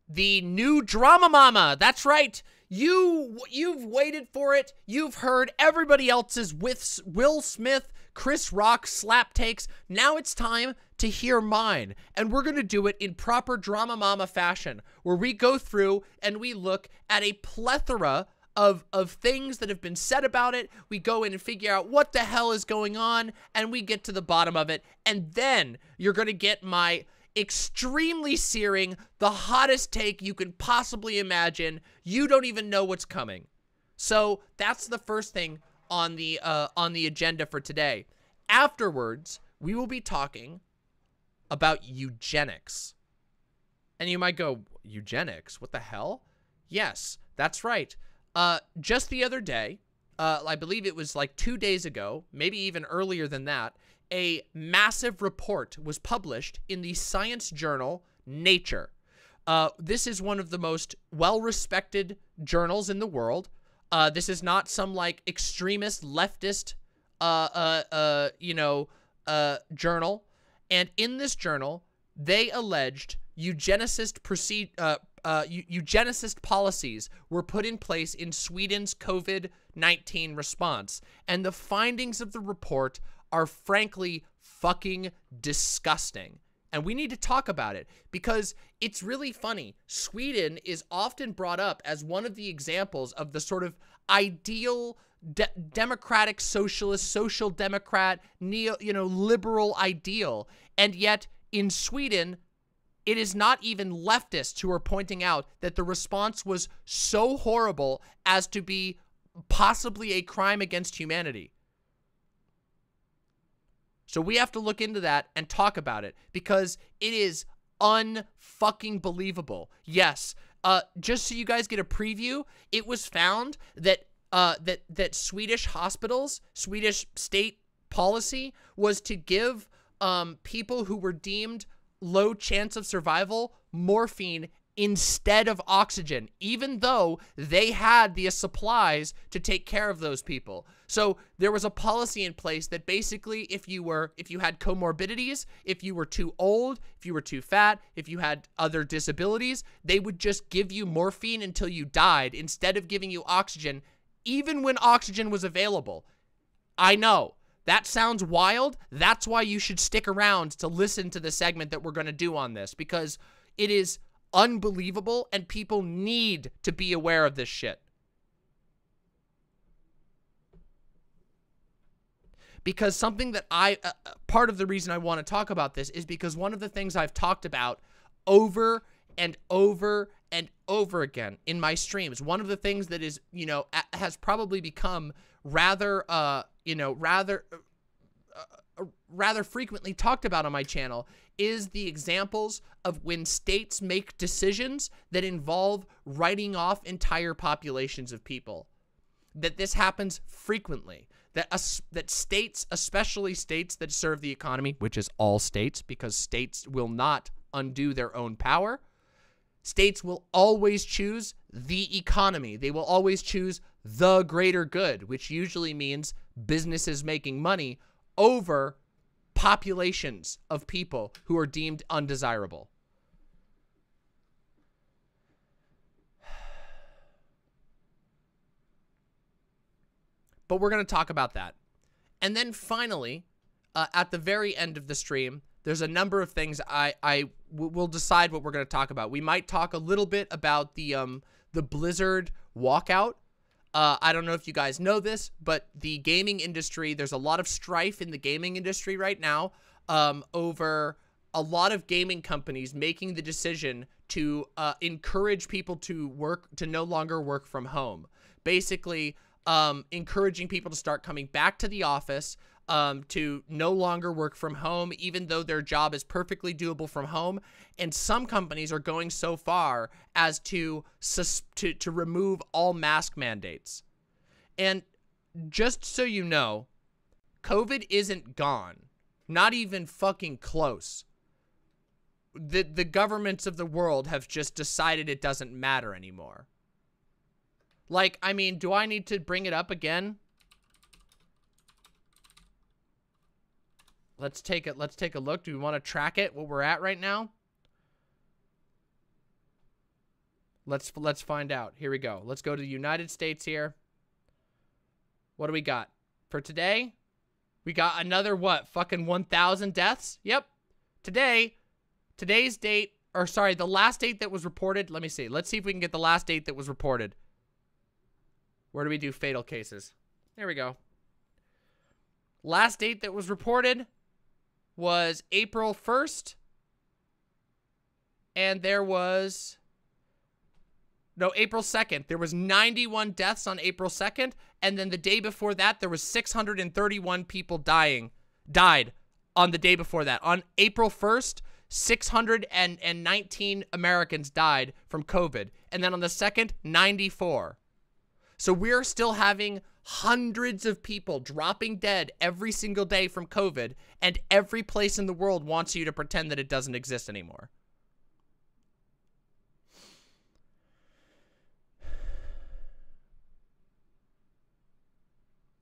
the new DramaMama. That's right. You've waited for it. You've heard everybody else's with Will Smith, Chris Rock slap takes. Now it's time to hear mine. And we're going to do it in proper DramaMama fashion, where we go through and we look at a plethora of things that have been said about it. We go in and figure out what the hell is going on, and we get to the bottom of it. And then you're going to get my extremely searing, the hottest take you can possibly imagine. You don't even know what's coming. So that's the first thing on the agenda for today. Afterwards, we will be talking about eugenics. And you might go, eugenics? What the hell? Yes, that's right. Just the other day, I believe it was like 2 days ago, maybe even earlier than that, a massive report was published in the science journal Nature. This is one of the most well-respected journals in the world. This is not some like extremist leftist, journal. And in this journal, they alleged eugenicist policies were put in place in Sweden's COVID-19 response. And the findings of the report are frankly fucking disgusting. And we need to talk about it because it's really funny. Sweden is often brought up as one of the examples of the sort of ideal democratic socialist, social democrat, liberal ideal. And yet in Sweden, it is not even leftists who are pointing out that the response was so horrible as to be possibly a crime against humanity. So we have to look into that and talk about it because it is unfucking believable. Yes, just so you guys get a preview, it was found that that Swedish hospitals, Swedish state policy was to give people who were deemed low chance of survival morphine instead of oxygen, even though they had the supplies to take care of those people. So there was a policy in place that basically if you had comorbidities, if you were too old, if you were too fat, if you had other disabilities, they would just give you morphine until you died instead of giving you oxygen, even when oxygen was available. I know. That sounds wild. That's why you should stick around to listen to the segment that we're going to do on this, because it is unbelievable and people need to be aware of this shit. Because something that part of the reason I want to talk about this is because one of the things I've talked about over and over and over again in my streams, one of the things that is, has probably become rather frequently talked about on my channel is the examples of when states make decisions that involve writing off entire populations of people. That this happens frequently. That states, especially states that serve the economy, which is all states, because states will not undo their own power. States will always choose the economy. They will always choose the greater good, which usually means businesses making money over populations of people who are deemed undesirable. But we're going to talk about that. And then finally, at the very end of the stream, there's a number of things we'll decide what we're going to talk about. We might talk a little bit about the Blizzard walkout. I don't know if you guys know this, but the gaming industry, there's a lot of strife in the gaming industry right now over a lot of gaming companies making the decision to encourage people to no longer work from home. Basically, encouraging people to start coming back to the office, to no longer work from home, even though their job is perfectly doable from home. And some companies are going so far as to remove all mask mandates. And just so you know, COVID isn't gone. Not even fucking close. The governments of the world have just decided it doesn't matter anymore. Like, I mean, do I need to bring it up again? Let's take a look. Do we want to track it, what we're at right now? Let's find out. Here we go. Let's go to the United States here. What do we got? For today, we got another, what, fucking 1,000 deaths? Yep. Today's date, or sorry, the last date that was reported. Let me see. Let's see if we can get the last date that was reported. Where do we do fatal cases? There we go. Last date that was reported was April 1st. And there was... No, April 2nd. There was 91 deaths on April 2nd. And then the day before that, there was 631 people died on the day before that. On April 1st, 619 Americans died from COVID. And then on the 2nd, 94. So we're still having hundreds of people dropping dead every single day from COVID. And every place in the world wants you to pretend that it doesn't exist anymore.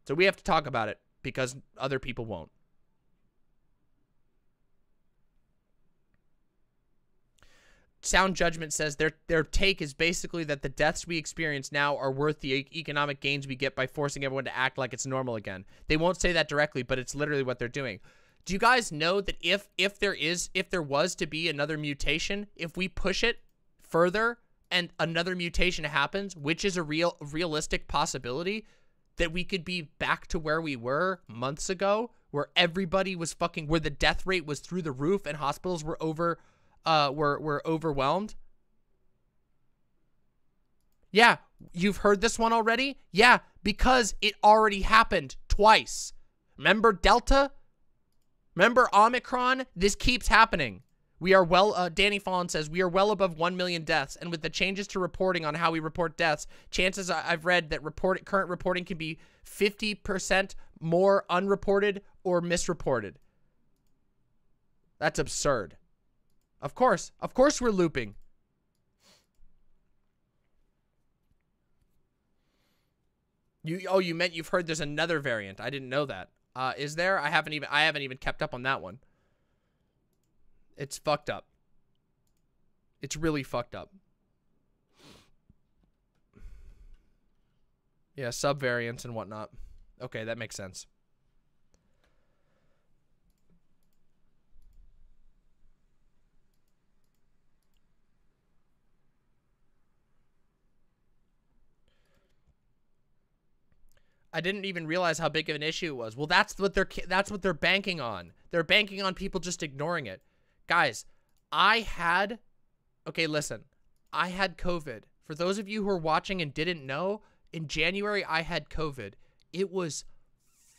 So we have to talk about it because other people won't. Sound Judgment says their take is basically that the deaths we experience now are worth the economic gains we get by forcing everyone to act like it's normal again. They won't say that directly, but it's literally what they're doing. Do you guys know that if there was to be another mutation, if we push it further and another mutation happens, which is a realistic possibility, that we could be back to where we were months ago, where everybody was fucking, where the death rate was through the roof and hospitals were were overwhelmed? Yeah, you've heard this one already? Yeah, because it already happened twice. Remember Delta? Remember Omicron? This keeps happening. We are Danny Fallon says, we are well above 1 million deaths, and with the changes to reporting on how we report deaths, chances I've read that current reporting can be 50% more unreported or misreported. That's absurd. Of course we're looping. You meant you've heard there's another variant. I didn't know that. Is there? I haven't even kept up on that one. It's fucked up. It's really fucked up. Yeah, subvariants and whatnot. Okay, that makes sense. I didn't even realize how big of an issue it was. Well, that's what they're banking on. They're banking on people just ignoring it. Guys, okay, listen. I had COVID. For those of you who are watching and didn't know, in January, I had COVID. It was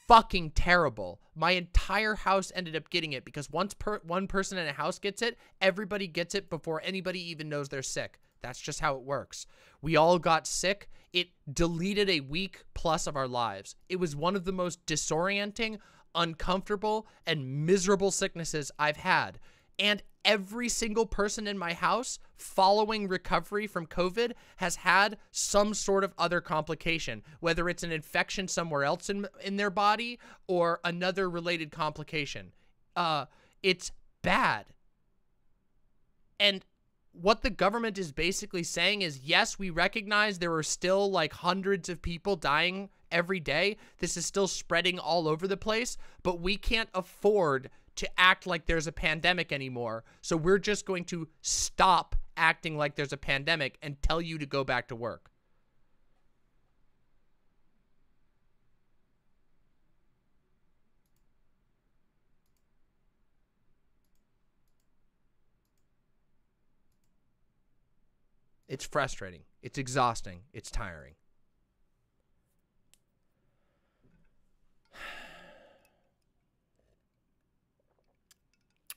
fucking terrible. My entire house ended up getting it because once one person in a house gets it, everybody gets it before anybody even knows they're sick. That's just how it works. We all got sick. It deleted a week plus of our lives. It was one of the most disorienting, uncomfortable, and miserable sicknesses I've had. And every single person in my house following recovery from COVID has had some sort of other complication, whether it's an infection somewhere else in their body or another related complication. It's bad. And what the government is basically saying is, yes, we recognize there are still like hundreds of people dying every day. This is still spreading all over the place, but we can't afford to act like there's a pandemic anymore. So we're just going to stop acting like there's a pandemic and tell you to go back to work. It's frustrating. It's exhausting. It's tiring.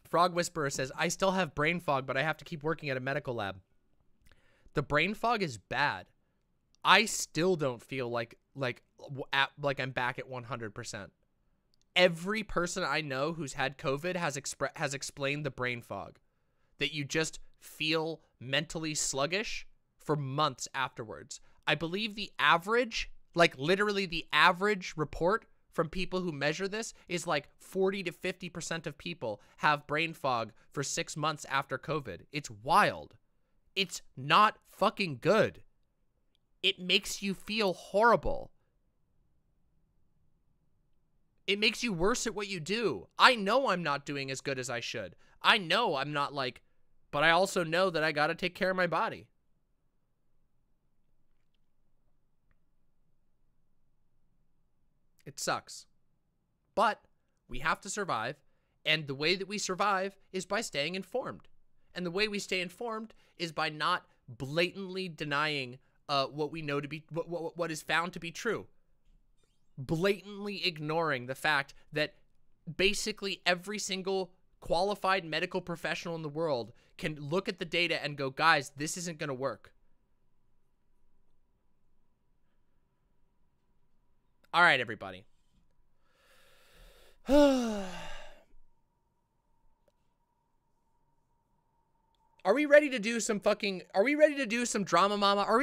Frog Whisperer says, I still have brain fog, but I have to keep working at a medical lab. The brain fog is bad. I still don't feel like I'm back at 100%. Every person I know who's had COVID has explained the brain fog. That you just feel mentally sluggish for months afterwards. I believe the average, like literally the average report from people who measure this is like 40 to 50% of people have brain fog for 6 months after COVID. It's wild. It's not fucking good. It makes you feel horrible. It makes you worse at what you do. I know I'm not doing as good as I should. I know I'm not like, but I also know that I gotta take care of my body. It sucks. But we have to survive, and the way that we survive is by staying informed. And the way we stay informed is by not blatantly denying what we know to be, what is found to be true. Blatantly ignoring the fact that basically every single qualified medical professional in the world can look at the data and go, guys, this isn't going to work. All right, everybody. Are we ready to do some DramaMama? Are we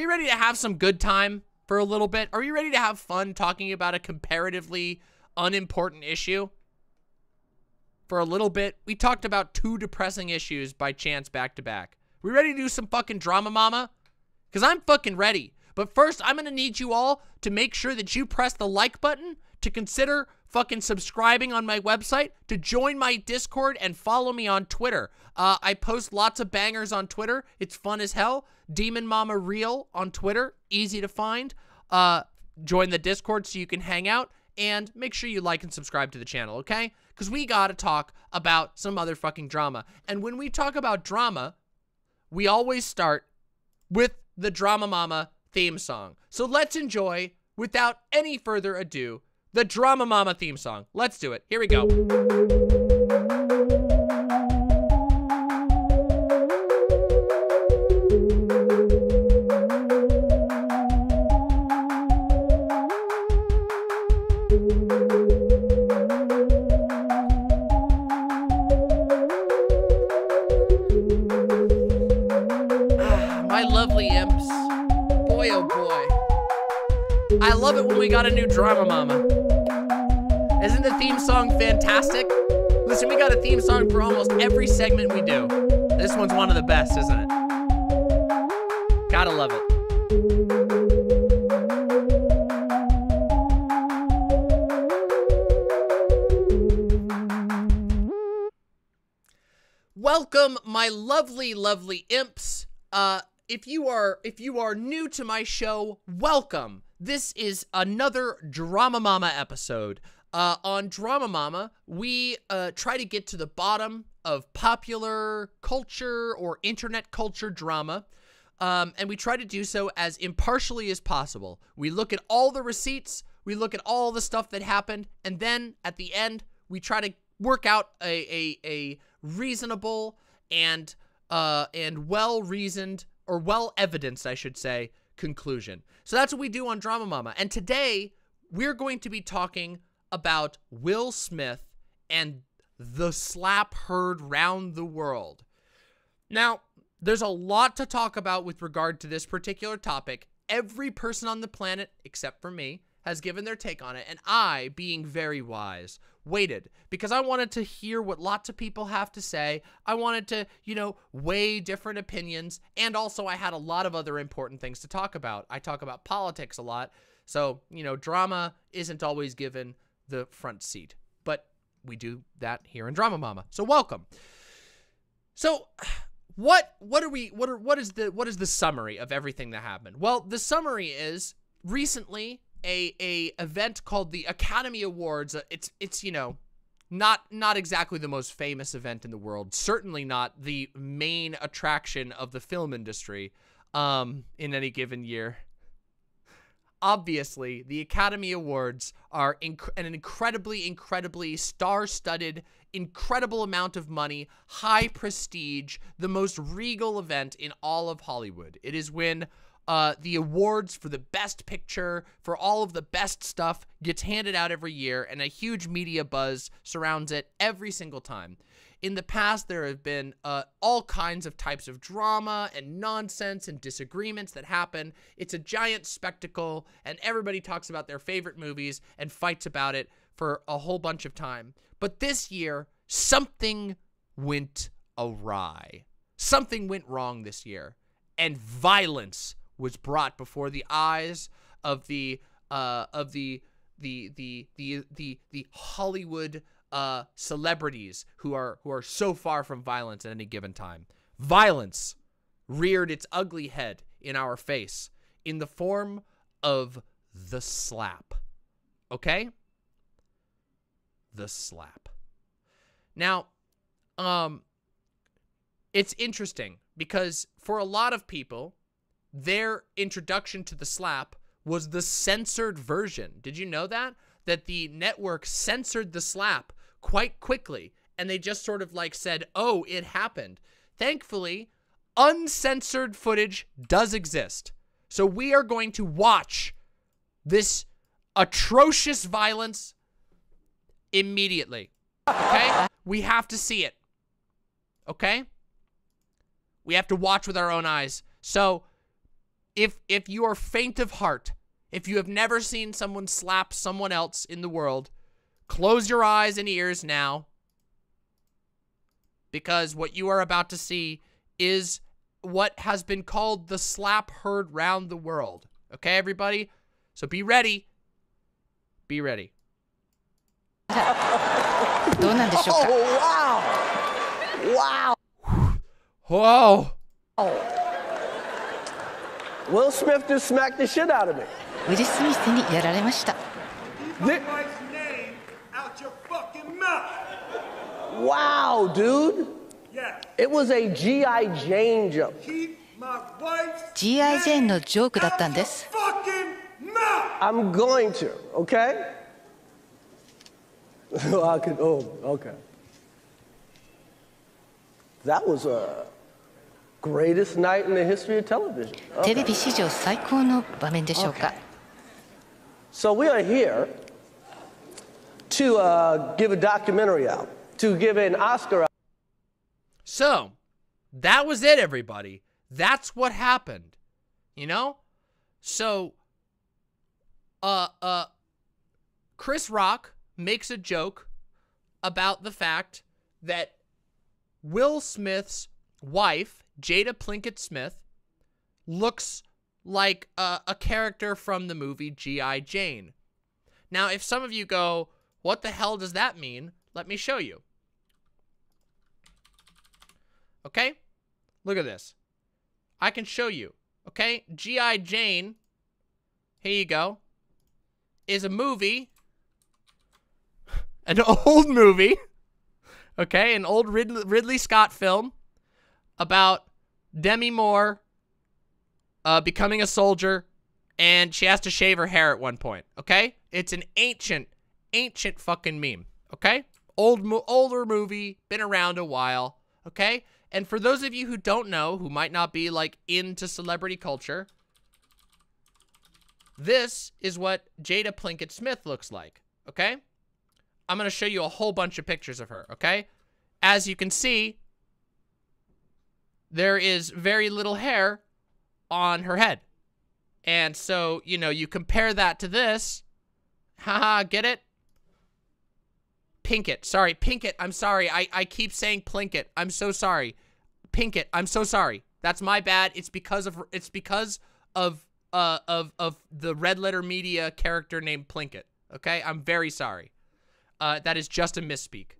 ready to have some good time for a little bit? Are we ready to have fun talking about a comparatively unimportant issue? For a little bit, we talked about 2 depressing issues by chance back to back. We ready to do some fucking DramaMama? Because I'm fucking ready. But first, I'm going to need you all to make sure that you press the like button, to consider fucking subscribing on my website, to join my Discord, and follow me on Twitter. I post lots of bangers on Twitter. It's fun as hell. DramaMama Real on Twitter. Easy to find. Join the Discord so you can hang out. And make sure you like and subscribe to the channel, okay? Because we gotta talk about some motherfucking drama. And when we talk about drama, we always start with the DramaMama theme song. So let's enjoy, without any further ado, the DramaMama theme song. Let's do it. Here we go. My lovely imps. Boy, oh boy. I love it when we got a new DramaMama. Isn't the theme song fantastic? Listen, we got a theme song for almost every segment we do. This one's one of the best, isn't it? Gotta love it. Welcome, my lovely, lovely imps. If you are new to my show, welcome. This is another DramaMama episode. On DramaMama, we try to get to the bottom of popular culture or internet culture drama, and we try to do so as impartially as possible. We look at all the receipts, we look at all the stuff that happened, and then at the end, we try to work out a reasonable and well-reasoned, or well-evidenced, I should say, conclusion. So that's what we do on DramaMama. And today, we're going to be talking about Will Smith and the slap heard round the world. Now, there's a lot to talk about with regard to this particular topic. Every person on the planet, except for me, has given their take on it, and I, being very wise, waited because I wanted to hear what lots of people have to say. I wanted to, you know, weigh different opinions, and also I had a lot of other important things to talk about. I talk about politics a lot, so, you know, drama isn't always given the front seat, but we do that here in DramaMama. So welcome. So what is the summary of everything that happened? Well, the summary is recently a event called the Academy Awards. It's you know, not exactly the most famous event in the world, certainly not the main attraction of the film industry in any given year. Obviously, the Academy Awards are an incredibly star-studded, incredible amount of money, high prestige, the most regal event in all of Hollywood. It is when the awards for the best picture, for all of the best stuff, gets handed out every year, and a huge media buzz surrounds it every single time. In the past, there have been all kinds of types of drama and nonsense and disagreements that happen. It's a giant spectacle, and everybody talks about their favorite movies and fights about it for a whole bunch of time. But this year, something went awry. Something went wrong this year. and violence was brought before the eyes of the Hollywood celebrities who are so far from violence at any given time. Violence reared its ugly head in our face in the form of the slap. Okay? The slap. Now, it's interesting because for a lot of people, their introduction to the slap was the censored version. Did you know that? That the network censored the slap quite quickly, and they just sort of like said, oh, it happened. Thankfully, uncensored footage does exist. So we are going to watch this atrocious violence immediately. Okay? We have to see it. Okay? We have to watch with our own eyes. So if you are faint of heart, if you have never seen someone slap someone else in the world, close your eyes and ears now, because what you are about to see is what has been called the slap heard round the world. Okay, everybody? So be ready. Be ready. Oh, wow. Whoa. Will Smith just smacked the shit out of me. ウィル・スミスにやられました。 Wow, dude. It was a G.I. Jane joke. G.I. ジェーンのジョークだったんです。 I'm going to, okay? Oh, okay. That was a greatest night in the history of television. テレビ史上最高の場面でしょうか。 So we are here to give a documentary out, to give an Oscar out. So, that was it, everybody. That's what happened. You know? So, Chris Rock makes a joke about the fact that Will Smith's wife, Jada Pinkett Smith, looks like a character from the movie G.I. Jane. Now, if some of you go, what the hell does that mean? Let me show you. Okay? Look at this. I can show you. Okay? G.I. Jane, here you go, is a movie, an old movie, okay? An old Ridley Scott film about Demi Moore becoming a soldier, and she has to shave her hair at one point, okay? It's an ancient fucking meme, okay? Older movie, been around a while, okay? And for those of you who don't know, who might not be, like, into celebrity culture, this is what Jada Pinkett Smith looks like, okay? I'm going to show you a whole bunch of pictures of her, okay? As you can see, there is very little hair on her head. And so, you know, you compare that to this. Haha, get it? Pinkett. Sorry, Pinkett. I'm sorry. I keep saying Plinkett. I'm so sorry. Pinkett. I'm so sorry. That's my bad. It's because of the Red Letter Media character named Plinkett. Okay? I'm very sorry. That is just a misspeak.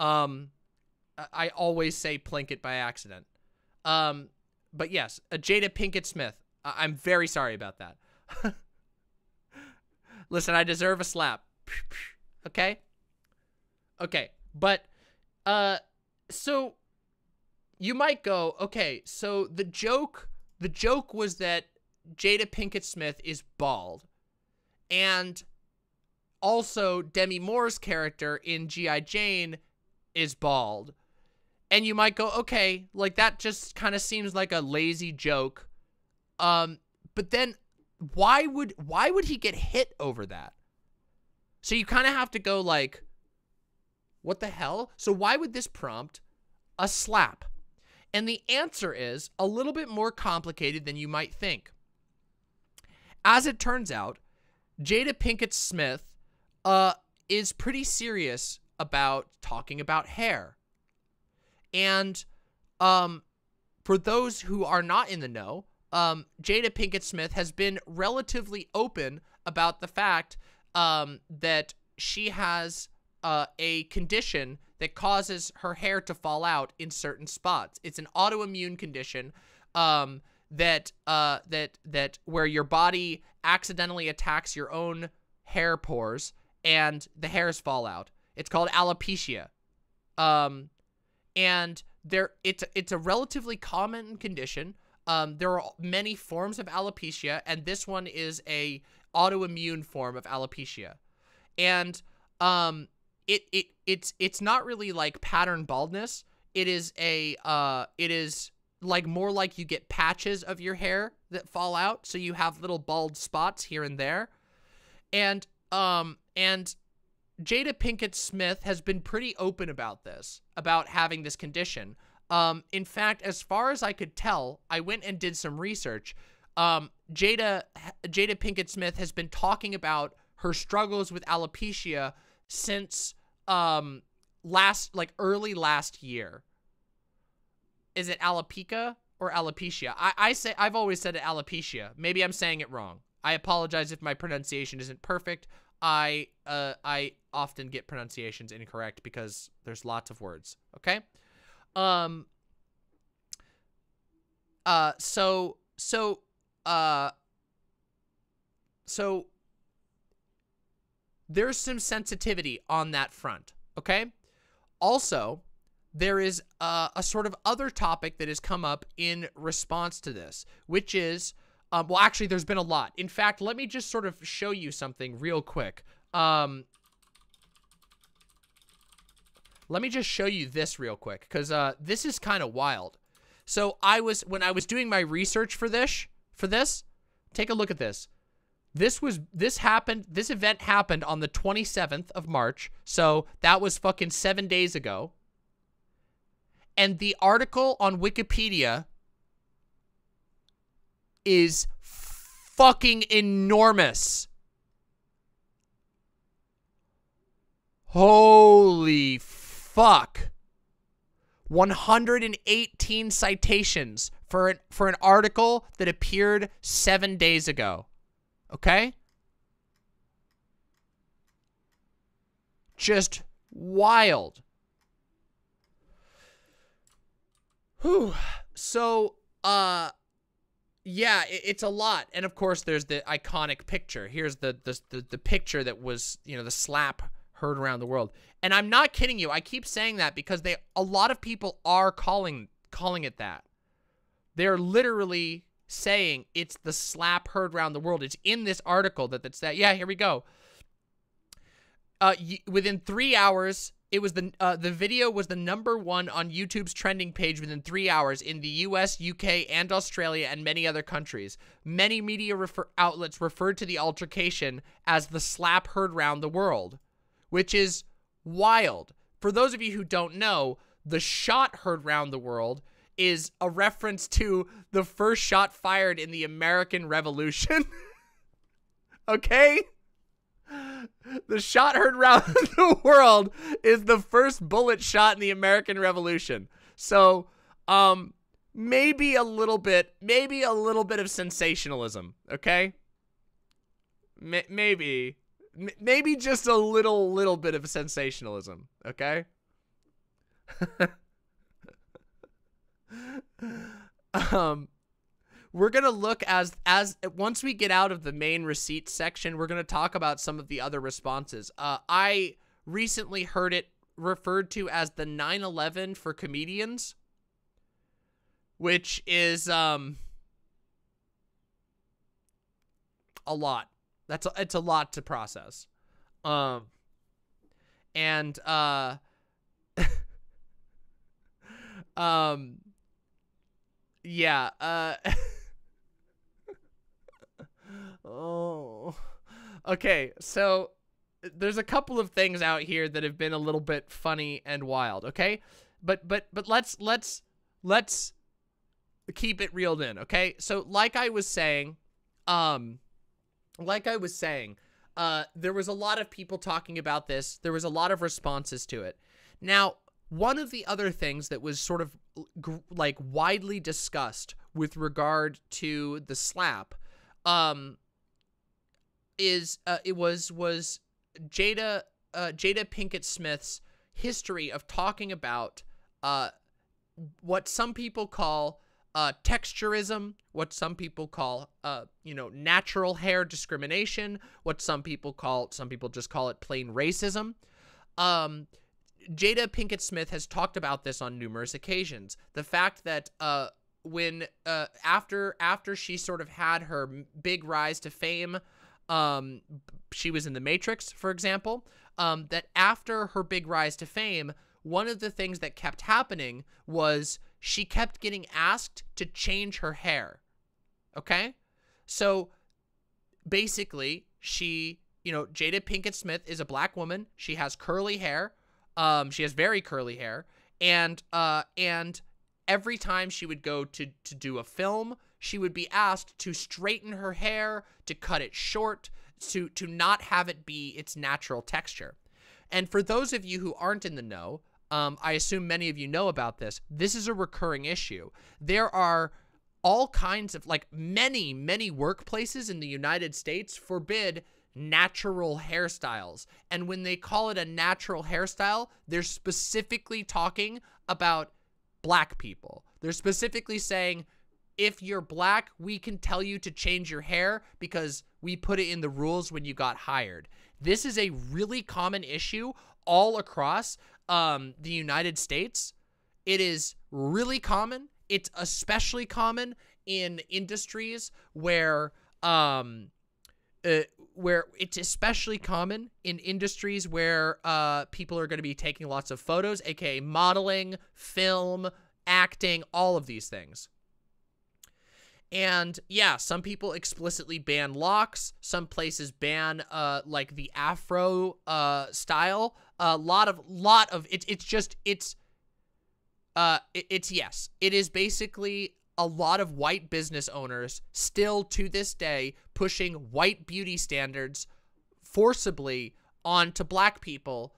I always say Plinkett by accident. But yes, Jada Pinkett Smith. I'm very sorry about that. Listen, I deserve a slap. Okay? Okay, but, so, you might go, okay, so the joke was that Jada Pinkett Smith is bald, and also Demi Moore's character in G.I. Jane is bald, and you might go, okay, like, that just kind of seems like a lazy joke, but then, why would he get hit over that? So you kind of have to go, like, what the hell? So why would this prompt a slap? And the answer is a little bit more complicated than you might think. As it turns out, Jada Pinkett Smith is pretty serious about talking about hair. And for those who are not in the know, Jada Pinkett Smith has been relatively open about the fact that she has a condition that causes her hair to fall out in certain spots. It's an autoimmune condition that where your body accidentally attacks your own hair pores and the hairs fall out. It's called alopecia. And it's a relatively common condition. There are many forms of alopecia, and this one is a autoimmune form of alopecia. And it's not really like pattern baldness. It is like more like you get patches of your hair that fall out, so you have little bald spots here and there. And Jada Pinkett Smith has been pretty open about this, about having this condition. In fact, as far as I could tell, I went and did some research. Jada Pinkett Smith has been talking about her struggles with alopecia since early last year. Is it alopecia or alopecia? I've always said it alopecia. Maybe I'm saying it wrong. I apologize if my pronunciation isn't perfect. I often get pronunciations incorrect because there's lots of words. Okay. So there's some sensitivity on that front. Okay. Also, there is a sort of other topic that has come up in response to this, which is, well, actually, there's been a lot. In fact, let me just sort of show you something real quick. Let me just show you this real quick, because this is kind of wild. So when I was doing my research for this, take a look at this. This event happened on the 27th of March, so that was fucking 7 days ago. And the article on Wikipedia is fucking enormous. Holy fuck. 118 citations for an article that appeared 7 days ago. Okay? Just wild. Whew. So, yeah, it's a lot. And of course, there's the iconic picture. Here's the picture that was, you know, the slap heard around the world. And I'm not kidding you. I keep saying that because a lot of people are calling it that. They're literally saying it's the slap heard around the world. It's in this article that's that. Yeah, here we go. Within 3 hours, it was the video was the #1 on YouTube's trending page within 3 hours in the US, UK, and Australia, and many other countries. Many media outlets referred to the altercation as the slap heard round the world, which is wild. For those of you who don't know, the shot heard round the world is a reference to the first shot fired in the American Revolution. Okay? The shot heard round the world is the first bullet shot in the American Revolution. So, maybe a little bit of sensationalism, okay? Maybe just a little bit of sensationalism, okay? We're going to look as once we get out of the main receipts section, we're going to talk about some of the other responses. I recently heard it referred to as the 9/11 for comedians, which is a lot. It's a lot to process. Yeah, oh, okay, so there's a couple of things out here that have been a little bit funny and wild, okay? But let's keep it reeled in, okay? So like I was saying, there was a lot of people talking about this. There was a lot of responses to it. Now, one of the other things that was sort of like widely discussed with regard to the slap, was Jada Pinkett Smith's history of talking about what some people call texturism, what some people call natural hair discrimination, what some people just call it plain racism. Jada Pinkett Smith has talked about this on numerous occasions. The fact that when after she sort of had her big rise to fame, she was in The Matrix, for example, that after her big rise to fame, one of the things that kept happening was she kept getting asked to change her hair. Okay? So basically, Jada Pinkett Smith is a black woman. She has curly hair. She has very curly hair. And every time she would go to do a film, she would be asked to straighten her hair, to cut it short, to not have it be its natural texture. And for those of you who aren't in the know, I assume many of you know about this. This is a recurring issue. There are all kinds of, like, many workplaces in the United States forbid natural hairstyles. And when they call it a natural hairstyle, they're specifically talking about black people. They're specifically saying, if you're black, we can tell you to change your hair because we put it in the rules when you got hired. This is a really common issue all across the United States. It is really common. It's especially common in industries where people are going to be taking lots of photos, aka modeling, film, acting, all of these things. And yeah, some people explicitly ban locks. Some places ban like the Afro style. Yes. It is basically a lot of white business owners still to this day pushing white beauty standards forcibly onto black people,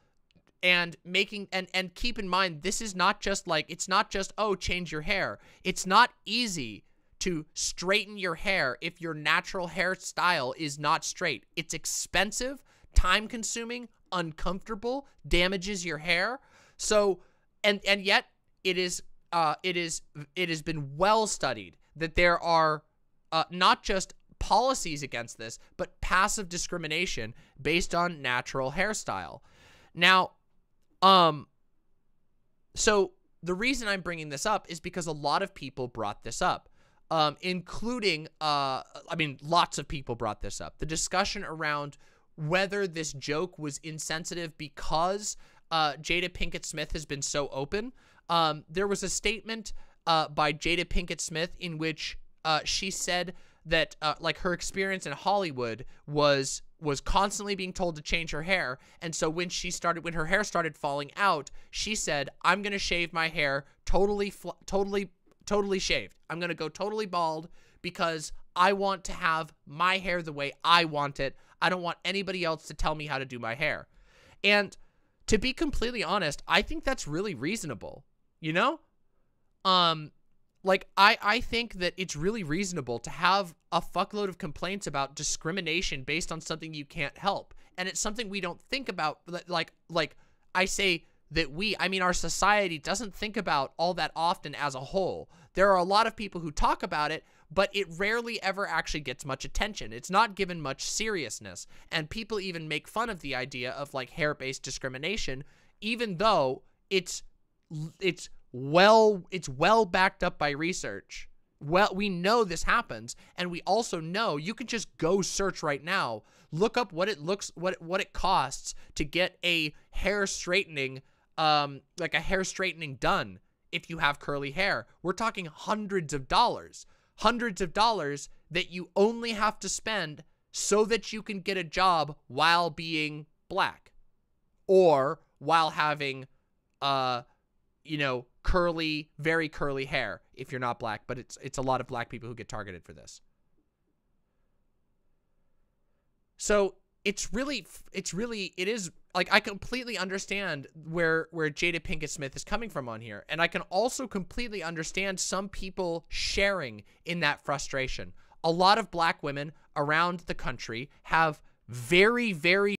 and making and keep in mind, this is not just like, it's not just, oh, change your hair. It's not easy to straighten your hair if your natural hairstyle is not straight. It's expensive, time-consuming, uncomfortable, damages your hair. So, and yet it has been well studied that there are not just policies against this, but passive discrimination based on natural hairstyle. Now, so the reason I'm bringing this up is because a lot of people brought this up. Including, lots of people brought this up. The discussion around whether this joke was insensitive because Jada Pinkett Smith has been so open. There was a statement by Jada Pinkett Smith in which she said that like her experience in Hollywood was constantly being told to change her hair, and so when her hair started falling out, she said, "I'm gonna shave my hair totally shaved. I'm going to go totally bald because I want to have my hair the way I want it. I don't want anybody else to tell me how to do my hair." And to be completely honest, I think that's really reasonable, you know? Like, I think that it's really reasonable to have a fuckload of complaints about discrimination based on something you can't help. And it's something we don't think about, like I say that our society doesn't think about all that often as a whole. There are a lot of people who talk about it, but it rarely ever actually gets much attention. It's not given much seriousness. And people even make fun of the idea of like hair-based discrimination, even though it's well backed up by research. Well, we know this happens, and we also know you can just go search right now, look up what it costs to get a hair straightening done if you have curly hair. We're talking hundreds of dollars that you only have to spend so that you can get a job while being black or while having, very curly hair if you're not black, but it's a lot of black people who get targeted for this. So it is like, I completely understand where Jada Pinkett Smith is coming from on here. And I can also completely understand some people sharing in that frustration. A lot of black women around the country have very, very